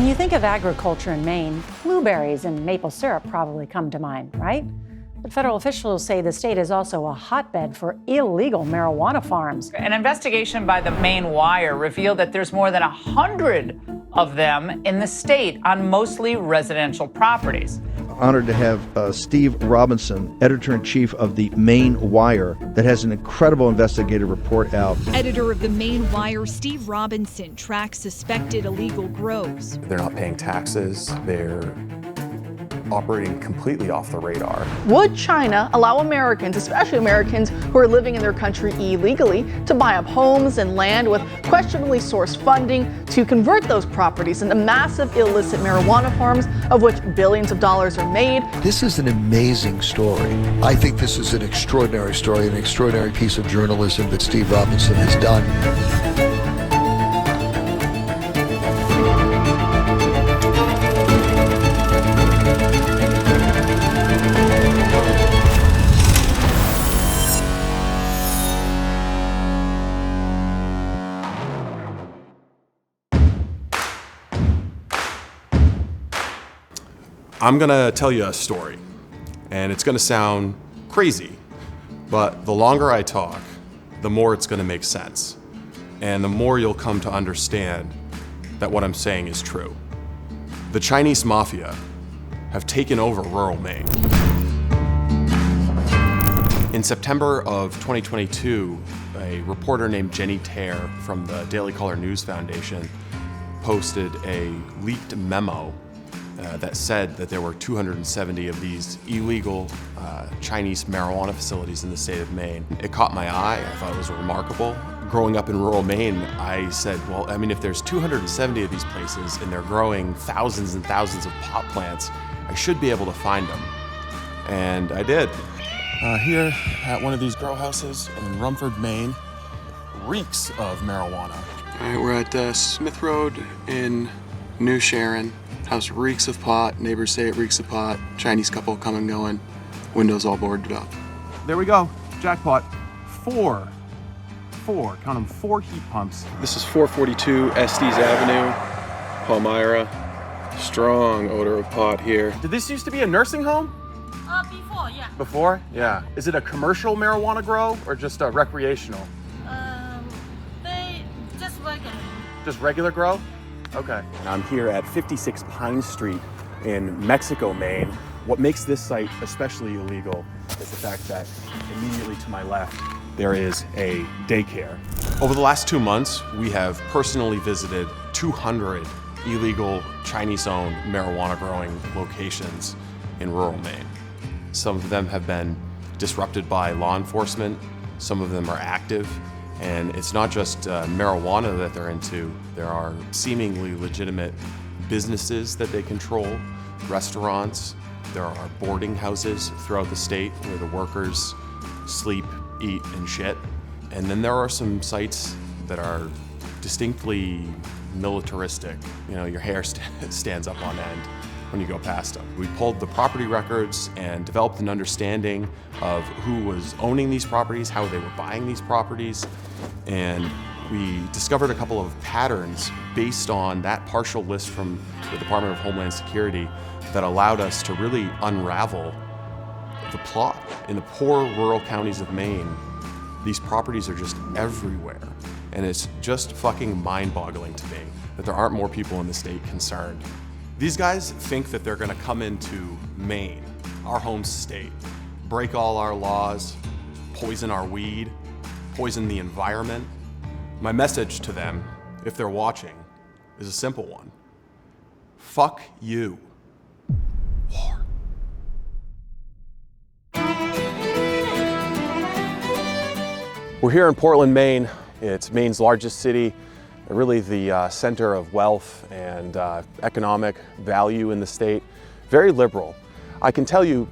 When you think of agriculture in Maine, blueberries and maple syrup probably come to mind, right? But federal officials say the state is also a hotbed for illegal marijuana farms. An investigation by the Maine Wire revealed that there's more than 100 of them in the state on mostly residential properties. Honored to have Steve Robinson, editor-in-chief of the Maine Wire, that has an incredible investigative report out. Editor of the Maine Wire, Steve Robinson, tracks suspected illegal grows. They're not paying taxes. They're operating completely off the radar. Would China allow Americans, especially Americans who are living in their country illegally, to buy up homes and land with questionably sourced funding to convert those properties into massive illicit marijuana farms, of which billions of dollars are made? This is an amazing story. I think this is an extraordinary story, an extraordinary piece of journalism that Steve Robinson has done. I'm gonna tell you a story, and it's gonna sound crazy, but the longer I talk, the more it's gonna make sense, and the more you'll come to understand that what I'm saying is true. The Chinese Mafia have taken over rural Maine. In September of 2022, a reporter named Jenny Tare from the Daily Caller News Foundation posted a leaked memo that said that there were 270 of these illegal Chinese marijuana facilities in the state of Maine. It caught my eye. I thought it was remarkable. Growing up in rural Maine, I said, well, I mean, if there's 270 of these places and they're growing thousands and thousands of pot plants, I should be able to find them. And I did. Here at one of these grow houses in Rumford, Maine, reeks of marijuana. All right, we're at Smith Road in New Sharon. House reeks of pot. Neighbors say it reeks of pot. Chinese couple come and going. Windows all boarded up. There we go. Jackpot. Four, count them, 4 heat pumps. This is 442 Estes Avenue, Palmyra. Strong odor of pot here. Did this used to be a nursing home? Before, yeah. Before? Yeah. Is it a commercial marijuana grow or just a recreational? They just regular. Just regular grow? Okay. And I'm here at 56 Pine Street in Mexico, Maine. What makes this site especially illegal is the fact that immediately to my left, there is a daycare. Over the last 2 months, we have personally visited 200 illegal Chinese-owned marijuana growing locations in rural Maine. Some of them have been disrupted by law enforcement. Some of them are active. And it's not just marijuana that they're into. There are seemingly legitimate businesses that they control, restaurants. There are boarding houses throughout the state where the workers sleep, eat, and shit. And then there are some sites that are distinctly militaristic. You know, your hair stands up on end when you go past them. We pulled the property records and developed an understanding of who was owning these properties, how they were buying these properties, and we discovered a couple of patterns based on that partial list from the Department of Homeland Security that allowed us to really unravel the plot. In the poor rural counties of Maine, these properties are just everywhere, and it's just fucking mind-boggling to me that there aren't more people in the state concerned. These guys think that they're gonna come into Maine, our home state, break all our laws, poison our weed, poison the environment. My message to them, if they're watching, is a simple one. Fuck you. War. We're here in Portland, Maine. It's Maine's largest city, really the center of wealth and economic value in the state. Very liberal. I can tell you,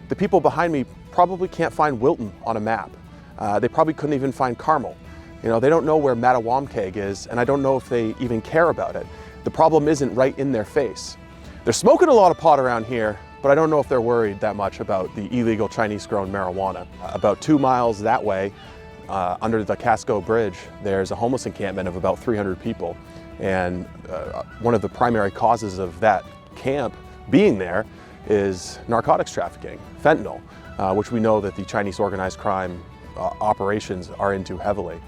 the people behind me probably can't find Wilton on a map. They probably couldn't even find Carmel. You know, they don't know where Mattawamkeag is, and I don't know if they even care about it. The problem isn't right in their face. They're smoking a lot of pot around here, but I don't know if they're worried that much about the illegal Chinese-grown marijuana. About 2 miles that way, under the Casco Bridge, there's a homeless encampment of about 300 people. And one of the primary causes of that camp being there is narcotics trafficking, fentanyl, which we know that the Chinese organized crime operations are into heavily.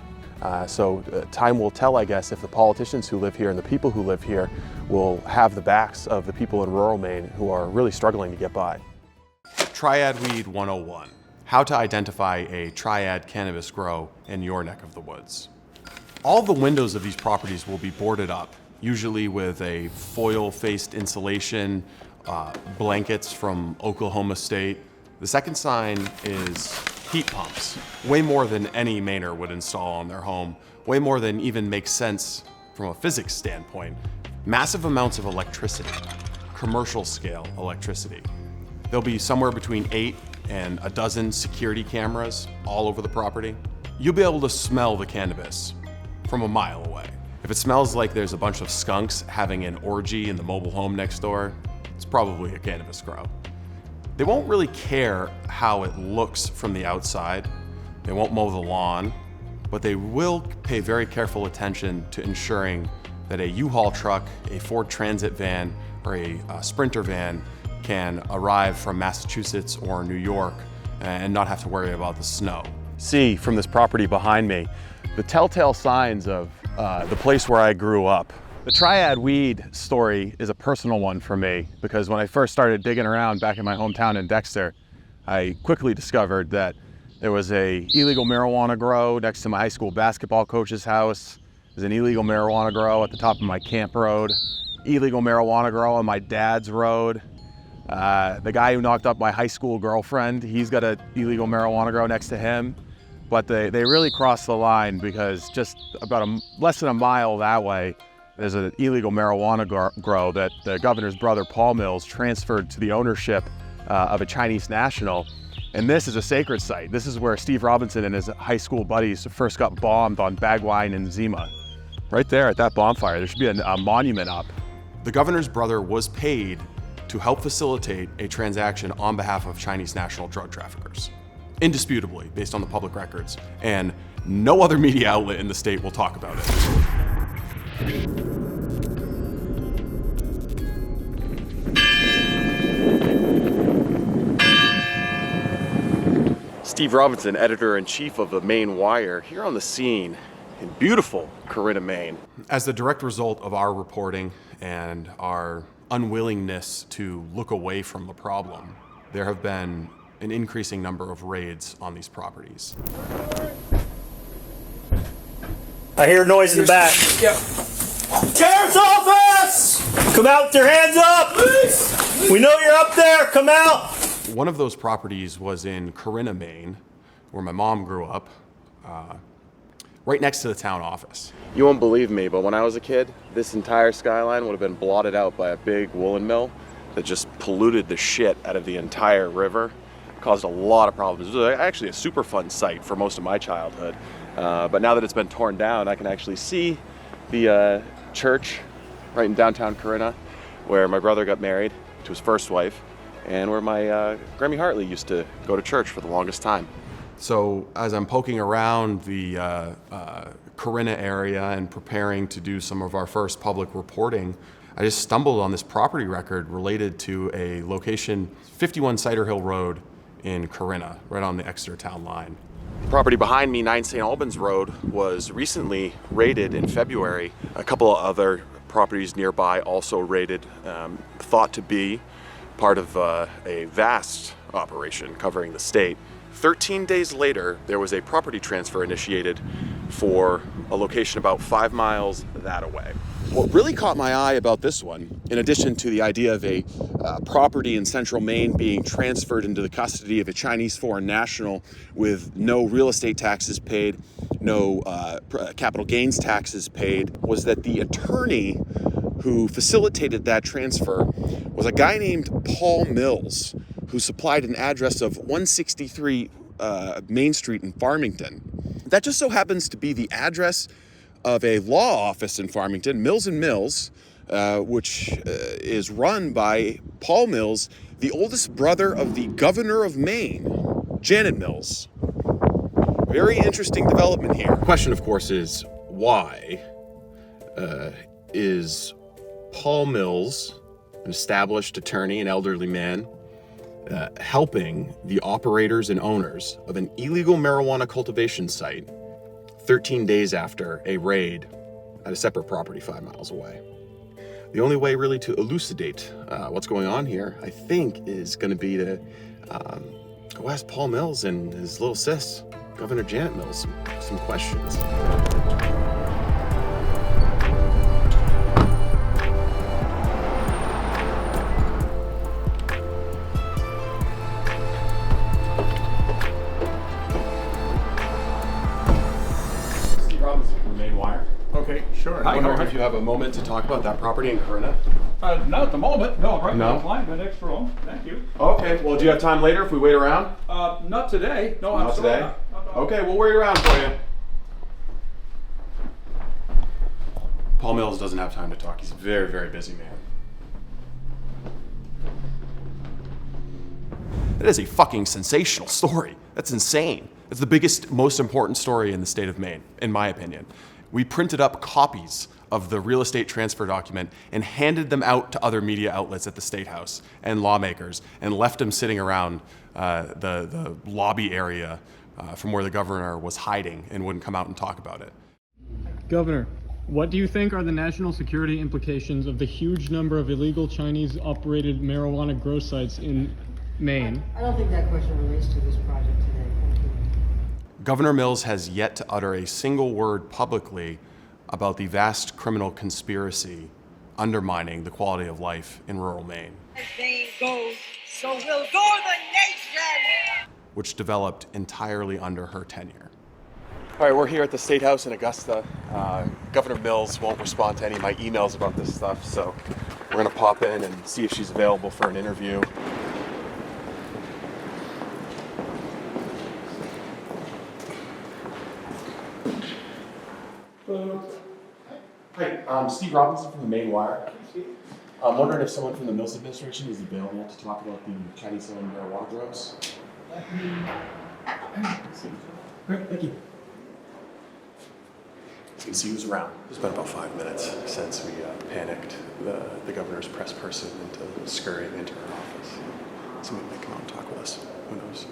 So time will tell, I guess, if the politicians who live here and the people who live here will have the backs of the people in rural Maine who are really struggling to get by. Triad Weed 101. How to identify a triad cannabis grow in your neck of the woods. All the windows of these properties will be boarded up, usually with a foil-faced insulation, blankets from Oklahoma State. The second sign is heat pumps, way more than any Mainer would install on their home, way more than even makes sense from a physics standpoint. Massive amounts of electricity, commercial scale electricity. There'll be somewhere between 8 and a dozen security cameras all over the property. You'll be able to smell the cannabis from a mile away. If it smells like there's a bunch of skunks having an orgy in the mobile home next door, it's probably a cannabis grow. They won't really care how it looks from the outside. They won't mow the lawn, but they will pay very careful attention to ensuring that a U-Haul truck, a Ford Transit van, or a Sprinter van can arrive from Massachusetts or New York and not have to worry about the snow. See from this property behind me, the telltale signs of the place where I grew up. The Triad Weed story is a personal one for me because when I first started digging around back in my hometown in Dexter, I quickly discovered that there was a illegal marijuana grow next to my high school basketball coach's house. There's an illegal marijuana grow at the top of my camp road, illegal marijuana grow on my dad's road. The guy who knocked up my high school girlfriend, he's got an illegal marijuana grow next to him. But they really crossed the line because just about less than a mile that way, there's an illegal marijuana grow that the governor's brother, Paul Mills, transferred to the ownership of a Chinese national. And this is a sacred site. This is where Steve Robinson and his high school buddies first got bombed on Bagwine and Zima. Right there at that bonfire, there should be a monument up. The governor's brother was paid to help facilitate a transaction on behalf of Chinese national drug traffickers. Indisputably, based on the public records. And no other media outlet in the state will talk about it. Steve Robinson, editor-in-chief of the Maine Wire, here on the scene in beautiful Corinna, Maine. As the direct result of our reporting and our unwillingness to look away from the problem, there have been an increasing number of raids on these properties. I hear noise in the back. Yep. Sheriff's office! Come out with your hands up! We know you're up there, come out! One of those properties was in Corinna, Maine, where my mom grew up, right next to the town office. You won't believe me, but when I was a kid, this entire skyline would have been blotted out by a big woolen mill that just polluted the shit out of the entire river. Caused a lot of problems. It was actually a super fun site for most of my childhood. But now that it's been torn down, I can actually see the church right in downtown Corinna, where my brother got married to his first wife, and where my Grammy Hartley used to go to church for the longest time. So as I'm poking around the Corinna area and preparing to do some of our first public reporting, I just stumbled on this property record related to a location, 51 Cider Hill Road in Corinna, right on the Exeter town line. The property behind me, 9 St. Albans Road, was recently raided in February. A couple of other properties nearby also raided, thought to be part of a vast operation covering the state. 13 days later, there was a property transfer initiated for a location about 5 miles that away. What really caught my eye about this one, in addition to the idea of a property in central Maine being transferred into the custody of a Chinese foreign national with no real estate taxes paid, no capital gains taxes paid, was that the attorney who facilitated that transfer was a guy named Paul Mills, who supplied an address of 163 Main Street in Farmington. That just so happens to be the address of a law office in Farmington, Mills & Mills, which is run by Paul Mills, the oldest brother of the governor of Maine, Janet Mills. Very interesting development here. The question, of course, is why is Paul Mills, an established attorney, an elderly man, helping the operators and owners of an illegal marijuana cultivation site 13 days after a raid at a separate property 5 miles away? The only way really to elucidate what's going on here, I think, is going to be to go ask Paul Mills and his little sis, Governor Janet Mills, some questions. Steve Robinson from the Maine Wire. Okay, sure. I wonder if you have a moment to talk about that property in Corona. Not at the moment. No, right No? now, fine, the next room. Thank you. Okay, well, do you have time later if we wait around? Not today. No, Not absolutely today? not. No. Okay, we'll wait around for you. Paul Mills doesn't have time to talk. He's a very, very busy man. That is a fucking sensational story. That's insane. It's the biggest, most important story in the state of Maine, in my opinion. We printed up copies of the real estate transfer document and handed them out to other media outlets at the State House and lawmakers and left them sitting around the lobby area from where the governor was hiding and wouldn't come out and talk about it. Governor, what do you think are the national security implications of the huge number of illegal Chinese-operated marijuana grow sites in Maine? I don't think that question relates to this project today. Thank you. Governor Mills has yet to utter a single word publicly about the vast criminal conspiracy undermining the quality of life in rural Maine. As Maine goes, so will go the nation! Which developed entirely under her tenure. All right, we're here at the State House in Augusta. Governor Mills won't respond to any of my emails about this stuff, so we're gonna pop in and see if she's available for an interview. Hi, Steve Robinson from the Maine Wire. I'm wondering if someone from the Mills administration is available to talk about the Chinese-owned marijuana grows. Great, thank you. So you can see who's around. It's been about 5 minutes since we panicked the governor's press person into scurrying into her office. Somebody may come out and talk with us. Who knows?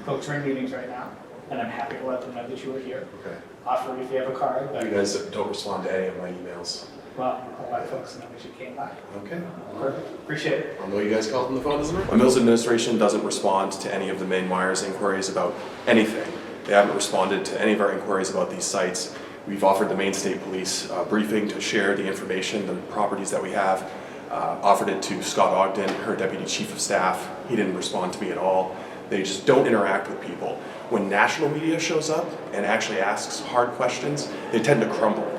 Folks are in meetings right now, and I'm happy to let them know that you were here. Okay. Offer if you have a card. You guys don't respond to any of my emails. Well, I'll let folks know that you came by. Okay. Perfect. Appreciate it. I know you guys called from the phone, doesn't it? The Mills administration doesn't respond to any of the Maine Wire's inquiries about anything. They haven't responded to any of our inquiries about these sites. We've offered the Maine State Police a briefing to share the information, the properties that we have. Offered it to Scott Ogden, her deputy chief of staff. He didn't respond to me at all. They just don't interact with people. When national media shows up and actually asks hard questions, they tend to crumble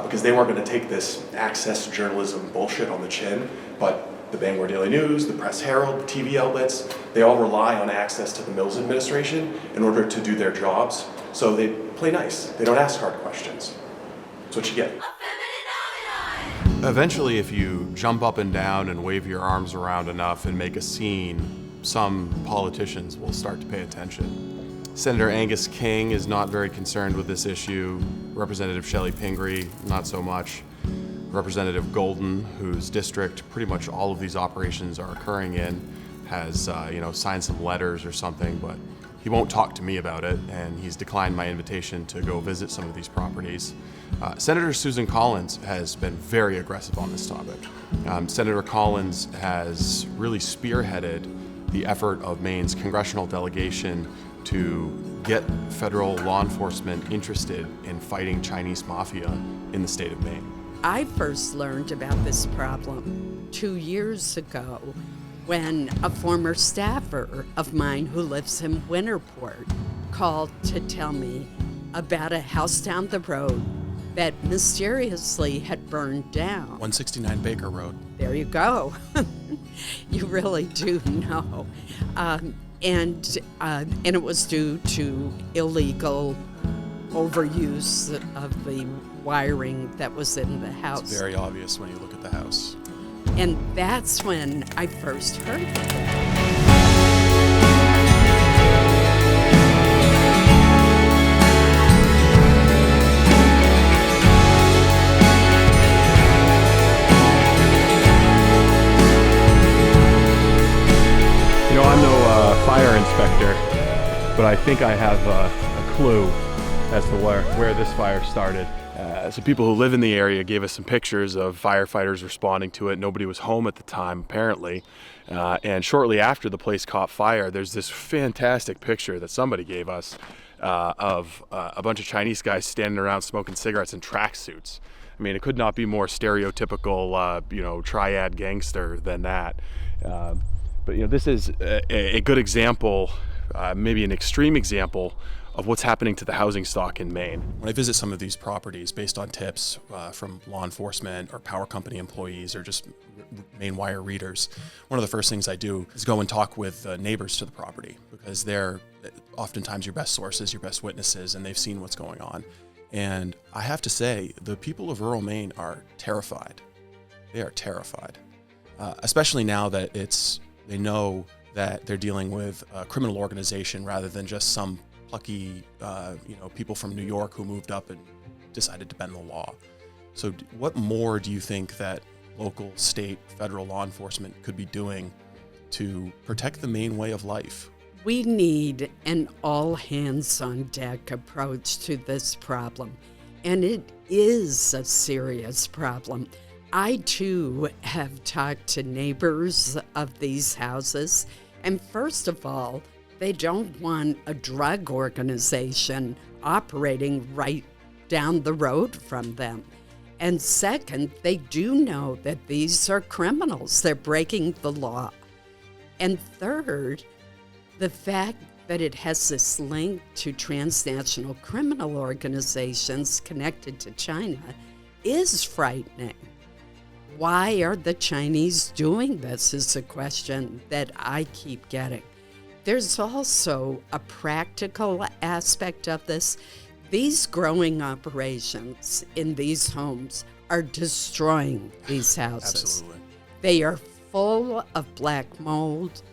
because they weren't going to take this access journalism bullshit on the chin. But the Bangor Daily News, the Press Herald, the TV outlets, they all rely on access to the Mills administration in order to do their jobs. So they play nice. They don't ask hard questions. That's what you get. Eventually, if you jump up and down and wave your arms around enough and make a scene, some politicians will start to pay attention. Senator Angus King is not very concerned with this issue. Representative Shelley Pingree, not so much. Representative Golden, whose district pretty much all of these operations are occurring in, has signed some letters or something, but he won't talk to me about it, and he's declined my invitation to go visit some of these properties. Senator Susan Collins has been very aggressive on this topic. Senator Collins has really spearheaded the effort of Maine's congressional delegation to get federal law enforcement interested in fighting Chinese mafia in the state of Maine. I first learned about this problem 2 years ago when a former staffer of mine who lives in Winterport called to tell me about a house down the road that mysteriously had burned down. 169 Baker Road. There you go. You really do know. And it was due to illegal overuse of the wiring that was in the house. It's very obvious when you look at the house. And that's when I first heard of it. but I think I have a clue as to where this fire started. So people who live in the area gave us some pictures of firefighters responding to it. Nobody was home at the time, apparently. And shortly after the place caught fire, there's this fantastic picture that somebody gave us of a bunch of Chinese guys standing around smoking cigarettes in tracksuits. I mean, it could not be more stereotypical, triad gangster than that. But this is a good example, maybe an extreme example, of what's happening to the housing stock in Maine. When I visit some of these properties based on tips from law enforcement or power company employees or just Maine Wire readers, one of the first things I do is go and talk with neighbors to the property, because they're oftentimes your best sources, your best witnesses, and they've seen what's going on. And I have to say, the people of rural Maine are terrified. They are terrified, especially now that they know that they're dealing with a criminal organization rather than just some plucky, people from New York who moved up and decided to bend the law. So what more do you think that local, state, federal law enforcement could be doing to protect the Maine way of life? We need an all-hands-on-deck approach to this problem, and it is a serious problem. I, too, have talked to neighbors of these houses, and first of all, they don't want a drug organization operating right down the road from them. And second, they do know that these are criminals. They're breaking the law. And third, the fact that it has this link to transnational criminal organizations connected to China is frightening. Why are the Chinese doing this is a question that I keep getting. There's also a practical aspect of this. These growing operations in these homes are destroying these houses. Absolutely. They are full of black mold.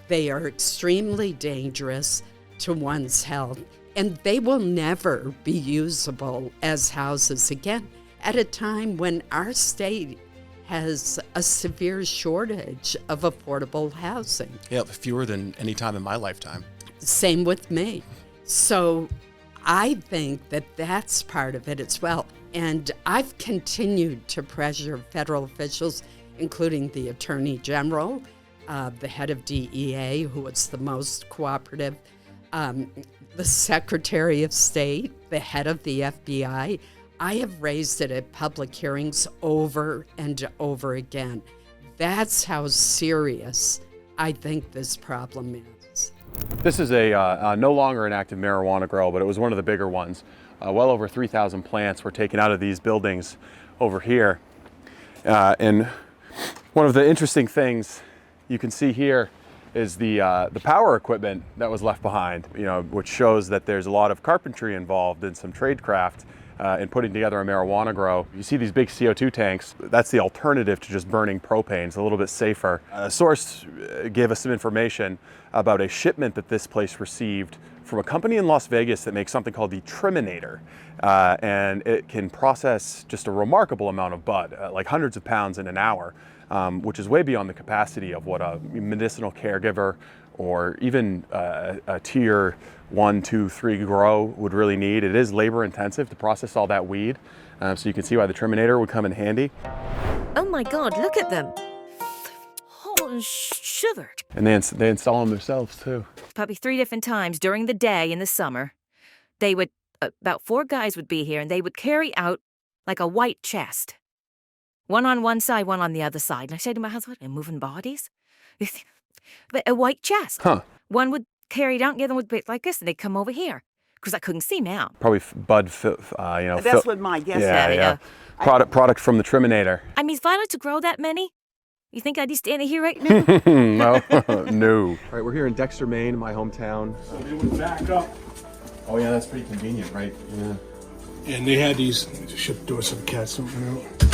They are extremely dangerous to one's health, and they will never be usable as houses again at a time when our state has a severe shortage of affordable housing. Yeah, fewer than any time in my lifetime. Same with me. So I think that that's part of it as well. And I've continued to pressure federal officials, including the Attorney General, the head of DEA, who was the most cooperative, the Secretary of State, the head of the FBI. I have raised it at public hearings over and over again. That's how serious I think this problem is. This is a no longer an active marijuana grow, but it was one of the bigger ones. Well over 3,000 plants were taken out of these buildings over here. And one of the interesting things you can see here is the power equipment that was left behind, which shows that there's a lot of carpentry involved and some tradecraft in putting together a marijuana grow. You see these big CO2 tanks. That's the alternative to just burning propane. It's a little bit safer. A source gave us some information about a shipment that this place received from a company in Las Vegas that makes something called the Triminator. And it can process just a remarkable amount of bud, like hundreds of pounds in an hour, which is way beyond the capacity of what a medicinal caregiver or even a tier 1, 2, 3 grow would really need. It is labor intensive to process all that weed, so you can see why the Triminator would come in handy. Oh my God, look at them. Hot and sugar. And they install them themselves too. Probably 3 different times during the day in the summer. They would, about 4 guys would be here, and they would carry out like a white chest. One on one side, one on the other side. And I said to my husband, "Are they moving bodies?" But a white chest. Huh. One would carry it out, and the other would be like this, and they'd come over here because I couldn't see them out. Probably bud, That's what my guess is. Yeah. Product from the Triminator. I mean, if I were to grow that many, you think I'd be standing here right now? No. All right, we're here in Dexter, Maine, my hometown. So they would back up. Oh yeah, that's pretty convenient, right? Yeah. And they had these, shut the door so the cats don't run out.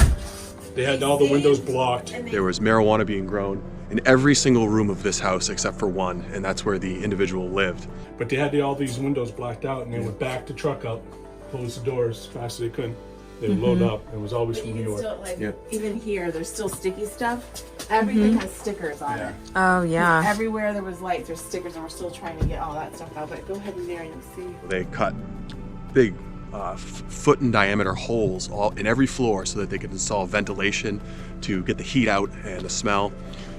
They had all the windows blocked. There was marijuana being grown in every single room of this house except for one, and that's where the individual lived. But they had all these windows blacked out, and they would back the truck up, close the doors as fast as they could. They would load up. It was always from New York. Still, even here, there's still sticky stuff. Everything has stickers on it. Oh, yeah. Everywhere there was lights, there's stickers, and we're still trying to get all that stuff out. But go ahead in there and you'll see. They cut big foot in diameter holes in every floor so that they could install ventilation to get the heat out and the smell.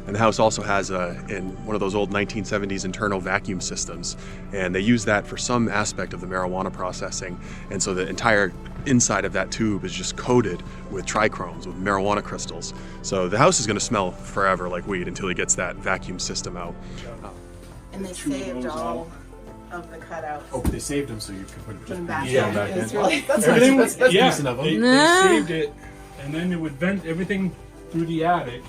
And the house also has in one of those old 1970s internal vacuum systems, and they use that for some aspect of the marijuana processing. And so the entire inside of that tube is just coated with trichromes, with marijuana crystals. So the house is going to smell forever like weed until he gets that vacuum system out. And they saved all of the cutouts. Oh, they saved them so you could put Them back yeah, in. back in. It's really- that's Everything nice. was, yeah, decent of them. they saved it, and then they would vent everything through the attic.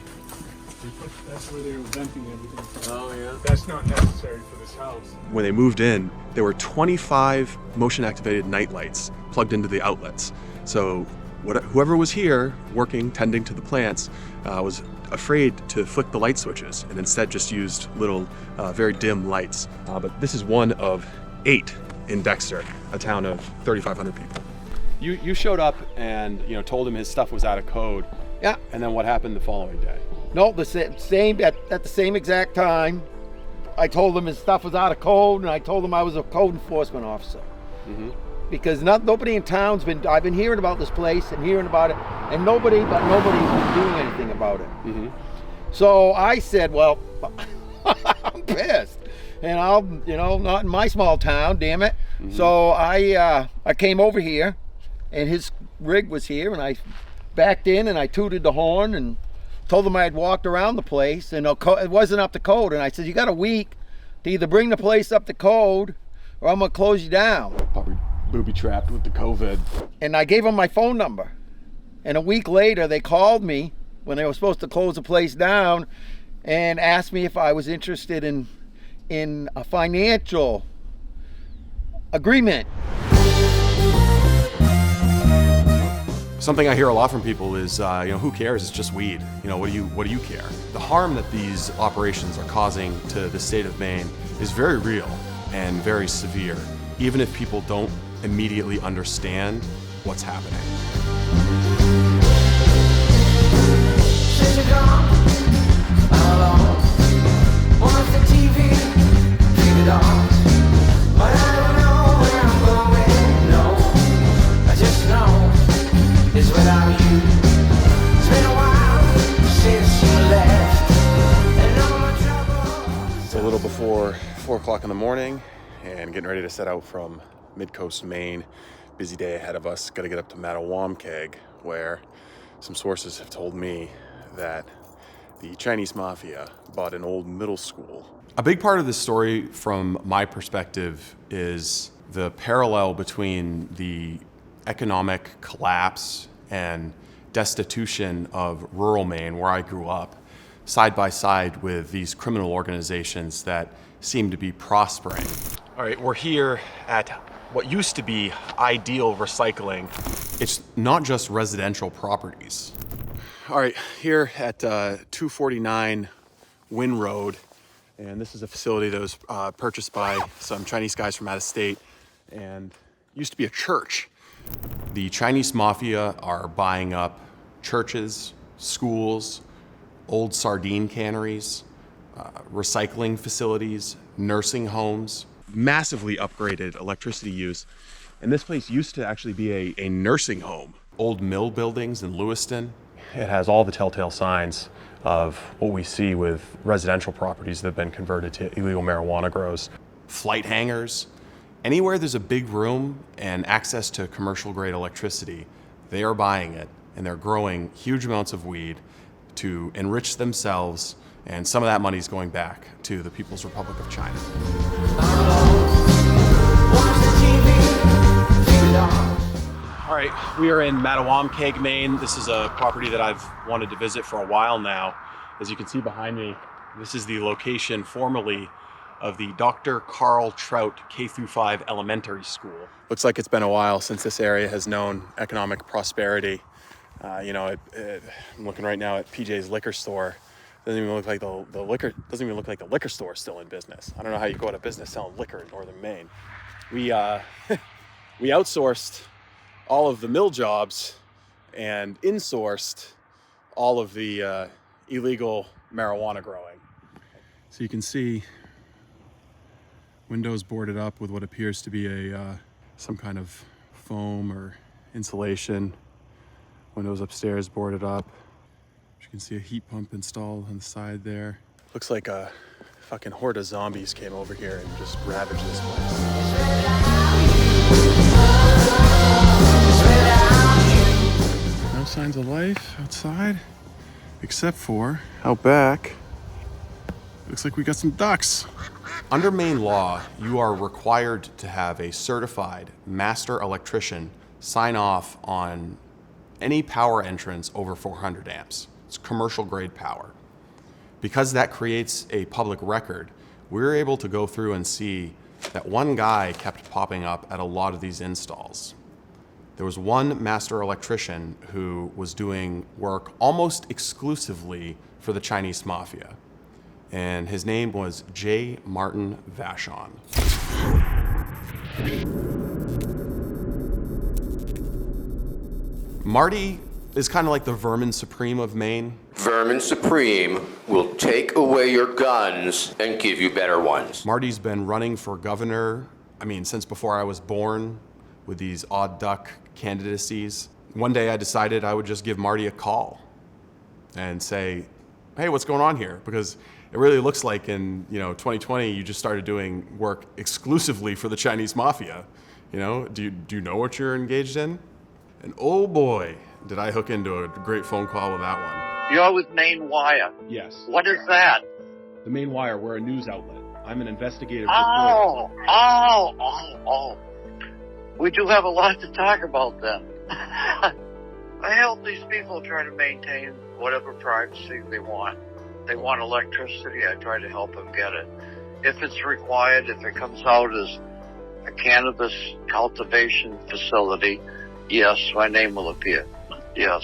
That's where they were venting everything from. Oh, yeah. That's not necessary for this house. When they moved in, there were 25 motion-activated night lights plugged into the outlets. So whoever was here working, tending to the plants, was afraid to flick the light switches and instead just used little, very dim lights. But this is one of 8 in Dexter, a town of 3,500 people. You showed up and told him his stuff was out of code. Yeah. And then what happened the following day? No, the same at the same exact time. I told him his stuff was out of code, and I told him I was a code enforcement officer. Mm-hmm. Because nobody in town's I've been hearing about this place and hearing about it, and nobody's been doing anything about it. Mm-hmm. So I said, well, I'm pissed, and I'll, not in my small town, damn it. Mm-hmm. So I came over here, and his rig was here, and I backed in and I tooted the horn and told them I had walked around the place and it wasn't up to code. And I said, you got a week to either bring the place up to code or I'm gonna close you down. Probably booby-trapped with the COVID. And I gave them my phone number. And a week later, they called me when they were supposed to close the place down and asked me if I was interested in a financial agreement. Something I hear a lot from people is, who cares? It's just weed. What do you care? The harm that these operations are causing to the state of Maine is very real and very severe, even if people don't immediately understand what's happening. It's without you. It's been a while since you left. And all my trouble. It's a little before 4 o'clock in the morning and getting ready to set out from Mid-Coast Maine. Busy day ahead of us. Got to get up to Mattawamkeag, where some sources have told me that the Chinese Mafia bought an old middle school. A big part of this story from my perspective is the parallel between the economic collapse and destitution of rural Maine, where I grew up, side by side with these criminal organizations that seem to be prospering. All right, we're here at what used to be Ideal Recycling. It's not just residential properties. All right, here at 249 Wynn Road, and this is a facility that was purchased by some Chinese guys from out of state and used to be a church. The Chinese Mafia are buying up churches, schools, old sardine canneries, recycling facilities, nursing homes, massively upgraded electricity use. And this place used to actually be a nursing home. Old mill buildings in Lewiston. It has all the telltale signs of what we see with residential properties that have been converted to illegal marijuana grows. Flight hangars. Anywhere there's a big room and access to commercial grade electricity, they are buying it and they're growing huge amounts of weed to enrich themselves, and some of that money is going back to the People's Republic of China. All right, we are in Mattawamkeag, Maine. This is a property that I've wanted to visit for a while now. As you can see behind me, this is the location formerly of the Dr. Carl Trout K-5 Elementary School. Looks like it's been a while since this area has known economic prosperity. I'm looking right now at PJ's liquor store. Doesn't even look like the liquor store is still in business. I don't know how you go out of business selling liquor in northern Maine. We we outsourced all of the mill jobs and insourced all of the illegal marijuana growing. So you can see windows boarded up with what appears to be some kind of foam or insulation. Windows upstairs boarded up. You can see a heat pump installed on the side there. Looks like a fucking horde of zombies came over here and just ravaged this place. No signs of life outside, except for out back. Looks like we got some ducks. Under Maine law, you are required to have a certified master electrician sign off on any power entrance over 400 amps. It's commercial grade power. Because that creates a public record, we were able to go through and see that one guy kept popping up at a lot of these installs. There was one master electrician who was doing work almost exclusively for the Chinese Mafia, and his name was J. Martin Vachon. Marty is kind of like the vermin supreme of Maine. Vermin Supreme will take away your guns and give you better ones. Marty's been running for governor, since before I was born, with these odd duck candidacies. One day I decided I would just give Marty a call and say, hey, what's going on here? Because it really looks like in 2020 you just started doing work exclusively for the Chinese Mafia. Do you know what you're engaged in? And oh boy, did I hook into a great phone call with that one. You're with Maine Wire. Yes. What is that? The Maine Wire, we're a news outlet. I'm an investigative reporter. Oh. We do have a lot to talk about then. I help these people try to maintain whatever privacy they want. They want electricity, I try to help them get it. If it's required, if it comes out as a cannabis cultivation facility, yes, my name will appear. Yes.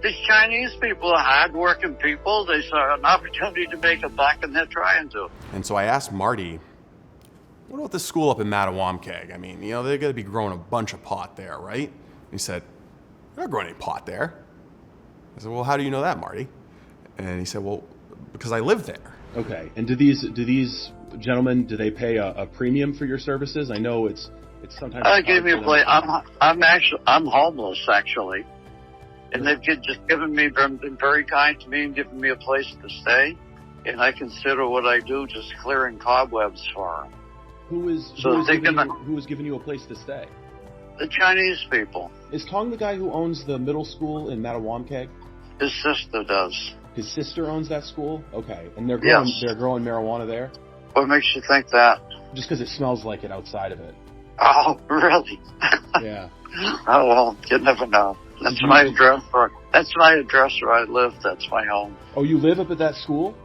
These Chinese people are hard-working people. They saw an opportunity to make a buck, and they're trying to. And so I asked Marty, what about this school up in Mattawamkeag? They're going to be growing a bunch of pot there, right? He said, they're not growing any pot there. I said, well, how do you know that, Marty? And he said, well, because I live there. Okay. And do these gentlemen, do they pay a premium for your services? I know it's sometimes. Give me a place. I'm homeless actually, and they've just been very kind to me and given me a place to stay, and I consider what I do just clearing cobwebs for them. Who is giving you a place to stay? The Chinese people. Is Tong the guy who owns the middle school in Mattawamkeag? His sister does. His sister owns that school? Okay. And they're growing marijuana there? What makes you think that? Just because it smells like it outside of it. Oh, really? Yeah. Oh, well, you never know. That's my address where I live. That's my home. Oh, you live up at that school?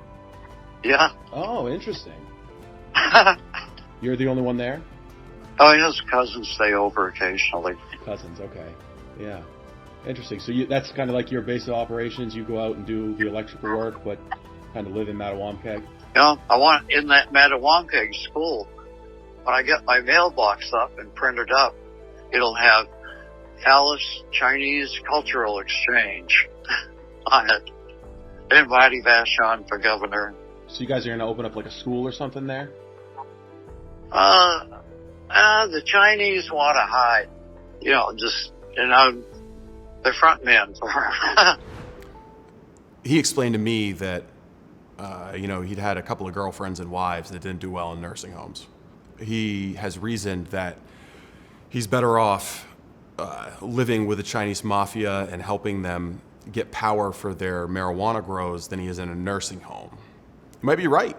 Yeah. Oh, interesting. You're the only one there? Oh, his cousins stay over occasionally. Cousins, okay. Yeah. Interesting. So that's kind of like your base of operations. You go out and do the electrical work, but kind of live in Mattawamkeag? I want in that Mattawamkeag school, when I get my mailbox up and printed up, it'll have Alice Chinese Cultural Exchange on it. And Marty Vachon for governor. So you guys are going to open up like a school or something there? The Chinese want to hide. The front man for her. He explained to me that, he'd had a couple of girlfriends and wives that didn't do well in nursing homes. He has reasoned that he's better off living with the Chinese Mafia and helping them get power for their marijuana grows than he is in a nursing home. He might be right,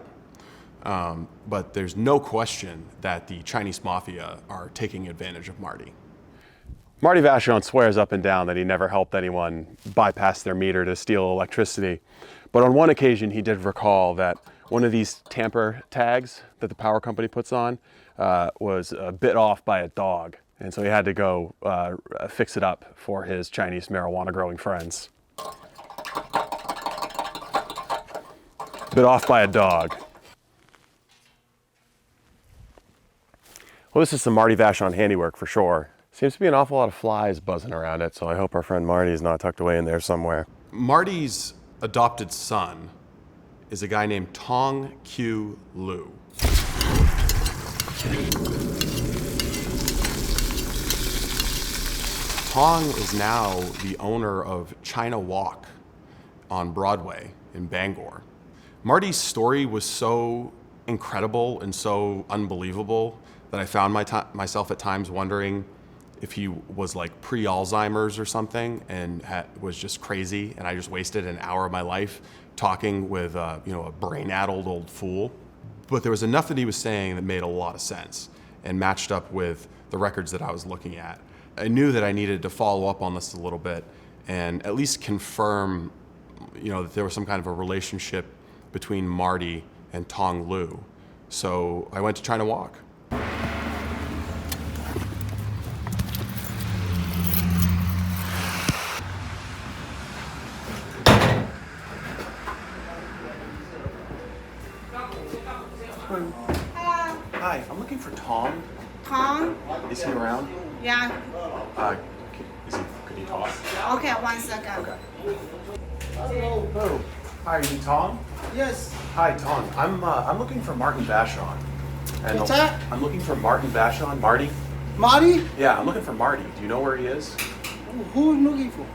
but there's no question that the Chinese Mafia are taking advantage of Marty. Marty Vachon swears up and down that he never helped anyone bypass their meter to steal electricity. But on one occasion, he did recall that one of these tamper tags that the power company puts on was bit off by a dog. And so he had to go fix it up for his Chinese marijuana growing friends. Bit off by a dog. Well, this is some Marty Vachon handiwork for sure. Seems to be an awful lot of flies buzzing around it, so I hope our friend Marty is not tucked away in there somewhere. Marty's adopted son is a guy named Tong Q. Liu. Tong is now the owner of China Walk on Broadway in Bangor. Marty's story was so incredible and so unbelievable that I found myself at times wondering if he was like pre-Alzheimer's or something and was just crazy, and I just wasted an hour of my life talking with a brain-addled old fool. But there was enough that he was saying that made a lot of sense and matched up with the records that I was looking at. I knew that I needed to follow up on this a little bit and at least confirm, that there was some kind of a relationship between Marty and Tong Liu. So I went to China Walk. Hi, I'm looking for Tom. Tom? Is he around? Yeah. Could he talk? Okay, 1 second. Okay. Hello. Hi, are you Tom? Yes. Hi, Tom. I'm looking for Martin Vachon. And What's that? I'm looking for Martin Vachon. Marty? Marty? Yeah, I'm looking for Marty. Do you know where he is? Who are you looking for?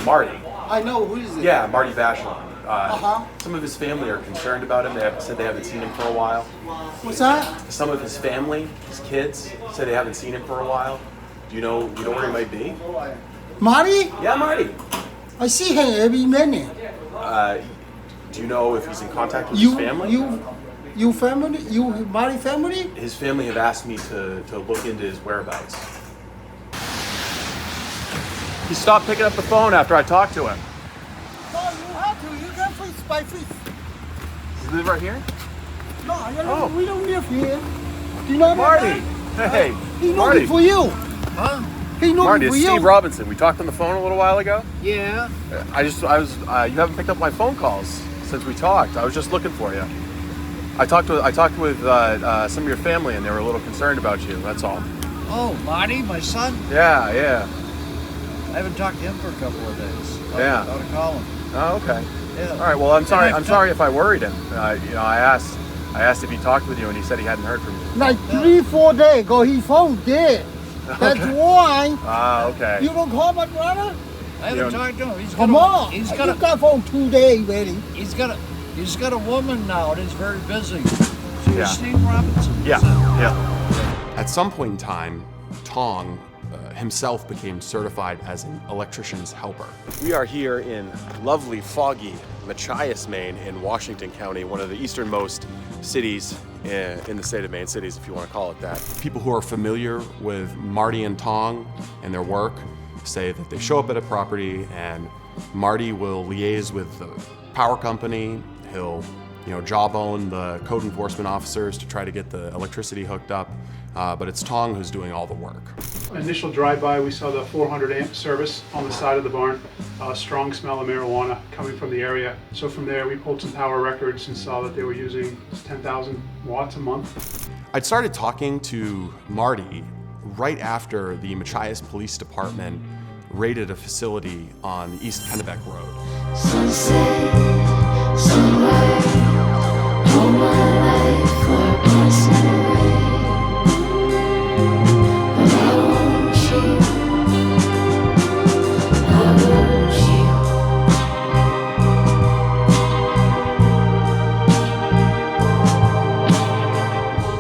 Marty. I know, who is it? Yeah, Marty Vachon. Uh-huh. Some of his family are concerned about him. They said they haven't seen him for a while. What's that? Some of his family, his kids, said they haven't seen him for a while. Do you know where he might be? Marty? Yeah, Marty. I see him every minute. Do you know if he's in contact with his family? You family? You Marty family? His family have asked me to look into his whereabouts. He stopped picking up the phone after I talked to him. No, you have to. You can please by please. Does he live right here? No, we don't live here. Do you know Marty? Hey, He's Marty. looking for you. Huh? He's looking Marty, for it's you. Steve Robinson. We talked on the phone a little while ago. Yeah. You haven't picked up my phone calls since we talked. I was just looking for you. I talked with some of your family, and they were a little concerned about you. That's all. Oh, Marty, my son? Yeah. I haven't talked to him for a couple of days. Yeah. I'll call him. Oh, okay. Yeah. All right. Well, I'm sorry if I worried him. I asked if he talked with you, and he said he hadn't heard from you. Like 3-4 days ago, his phone dead. That's why. Ah, okay. You don't call my brother? I haven't talked to him. Come on. He's got phone 2 days ready. He's got a woman now and he's very busy. So Yeah. Steve Robinson. Yeah. At some point in time, Tong himself became certified as an electrician's helper. We are here in lovely, foggy Machias, Maine, in Washington County, one of the easternmost cities in the state of Maine, cities if you want to call it that. People who are familiar with Marty and Tong and their work say that they show up at a property and Marty will liaise with the power company. He'll jawbone the code enforcement officers to try to get the electricity hooked up, but it's Tong who's doing all the work. Initial drive-by, we saw the 400 amp service on the side of the barn. Strong smell of marijuana coming from the area. So from there, we pulled some power records and saw that they were using 10,000 watts a month. I'd started talking to Marty right after the Machias Police Department raided a facility on the East Kennebec Road.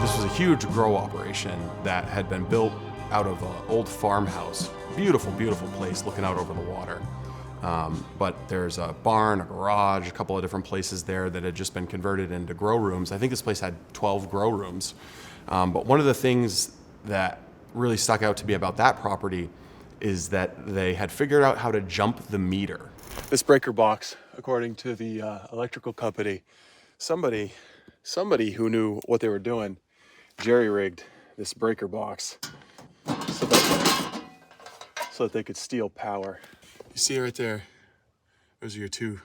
This was a huge grow operation that had been built out of an old farmhouse. Beautiful, beautiful place looking out over the water. But there's a barn, a garage, a couple of different places there that had just been converted into grow rooms. I think this place had 12 grow rooms. But one of the things that really stuck out to me about that property is that they had figured out how to jump the meter. This breaker box, according to the electrical company, somebody who knew what they were doing jerry-rigged this breaker box so that they could steal power. You see right there, those are your two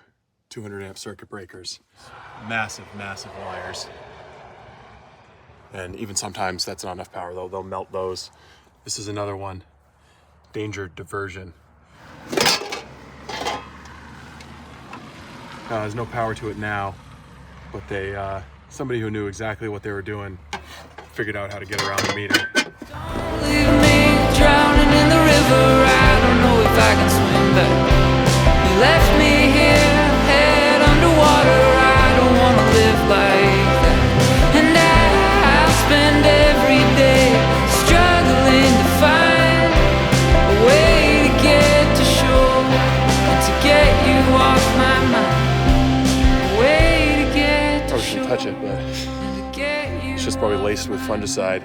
200 amp circuit breakers. Massive, massive wires. And even sometimes that's not enough power though, they'll melt those. This is another one, danger diversion. There's no power to it now, but somebody who knew exactly what they were doing figured out how to get around the meter. Don't leave me drowning in the river. I don't know if I can swim back. You left me here, head underwater. I don't want to live like that. And I'll spend every day struggling to find a way to get to shore and to get you off my mind. A way to get to Probably shouldn't touch it, but it's just probably laced with fungicide.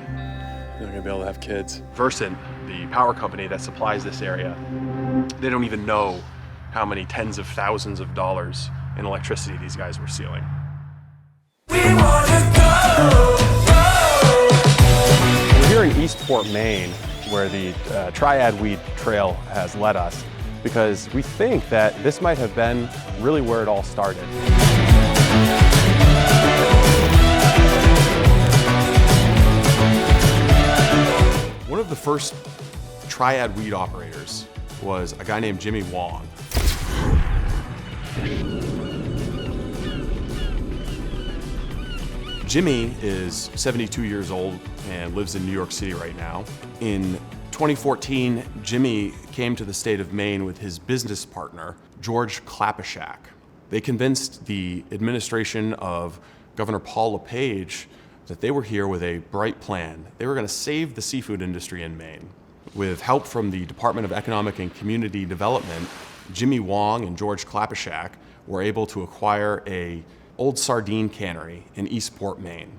You're not gonna be able to have kids. Versant, the power company that supplies this area, they don't even know how many tens of thousands of dollars in electricity these guys were stealing. We wanna go. We're here in Eastport, Maine, where the Triad Weed Trail has led us, because we think that this might have been really where it all started. One of the first Triad weed operators was a guy named Jimmy Wong. Jimmy is 72 years old and lives in New York City right now. In 2014, Jimmy came to the state of Maine with his business partner, George Klapishak. They convinced the administration of Governor Paul LePage that they were here with a bright plan. They were going to save the seafood industry in Maine. With help from the Department of Economic and Community Development, Jimmy Wong and George Klapishak were able to acquire an old sardine cannery in Eastport, Maine.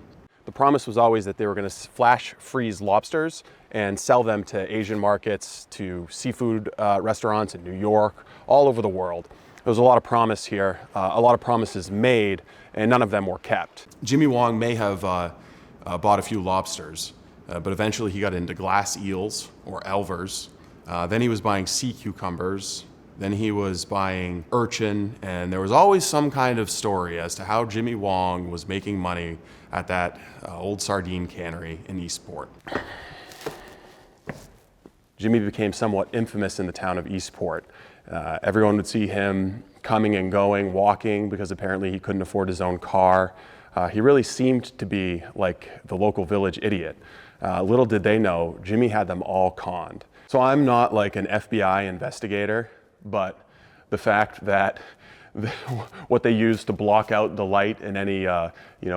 The promise was always that they were going to flash freeze lobsters and sell them to Asian markets, to seafood restaurants in New York, all over the world. There was a lot of promise here, a lot of promises made, and none of them were kept. Jimmy Wong may have bought a few lobsters, but eventually he got into glass eels, or elvers. Then he was buying sea cucumbers. Then he was buying urchin, and there was always some kind of story as to how Jimmy Wong was making money at that old sardine cannery in Eastport. Jimmy became somewhat infamous in the town of Eastport. Everyone would see him coming and going, walking, because apparently he couldn't afford his own car. He really seemed to be like the local village idiot. Little did they know, Jimmy had them all conned. So I'm not like an FBI investigator, but the fact that what they used to block out the light and any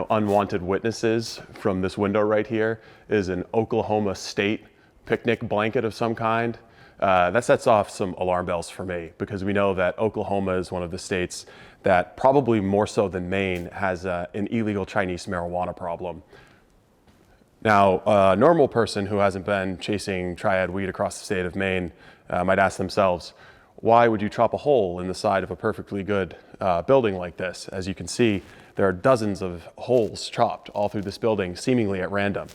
unwanted witnesses from this window right here is an Oklahoma State picnic blanket of some kind. That sets off some alarm bells for me, because we know that Oklahoma is one of the states that, probably more so than Maine, has an illegal Chinese marijuana problem. Now, a normal person who hasn't been chasing triad weed across the state of Maine might ask themselves, why would you chop a hole in the side of a perfectly good building like this? As you can see, there are dozens of holes chopped all through this building, seemingly at random.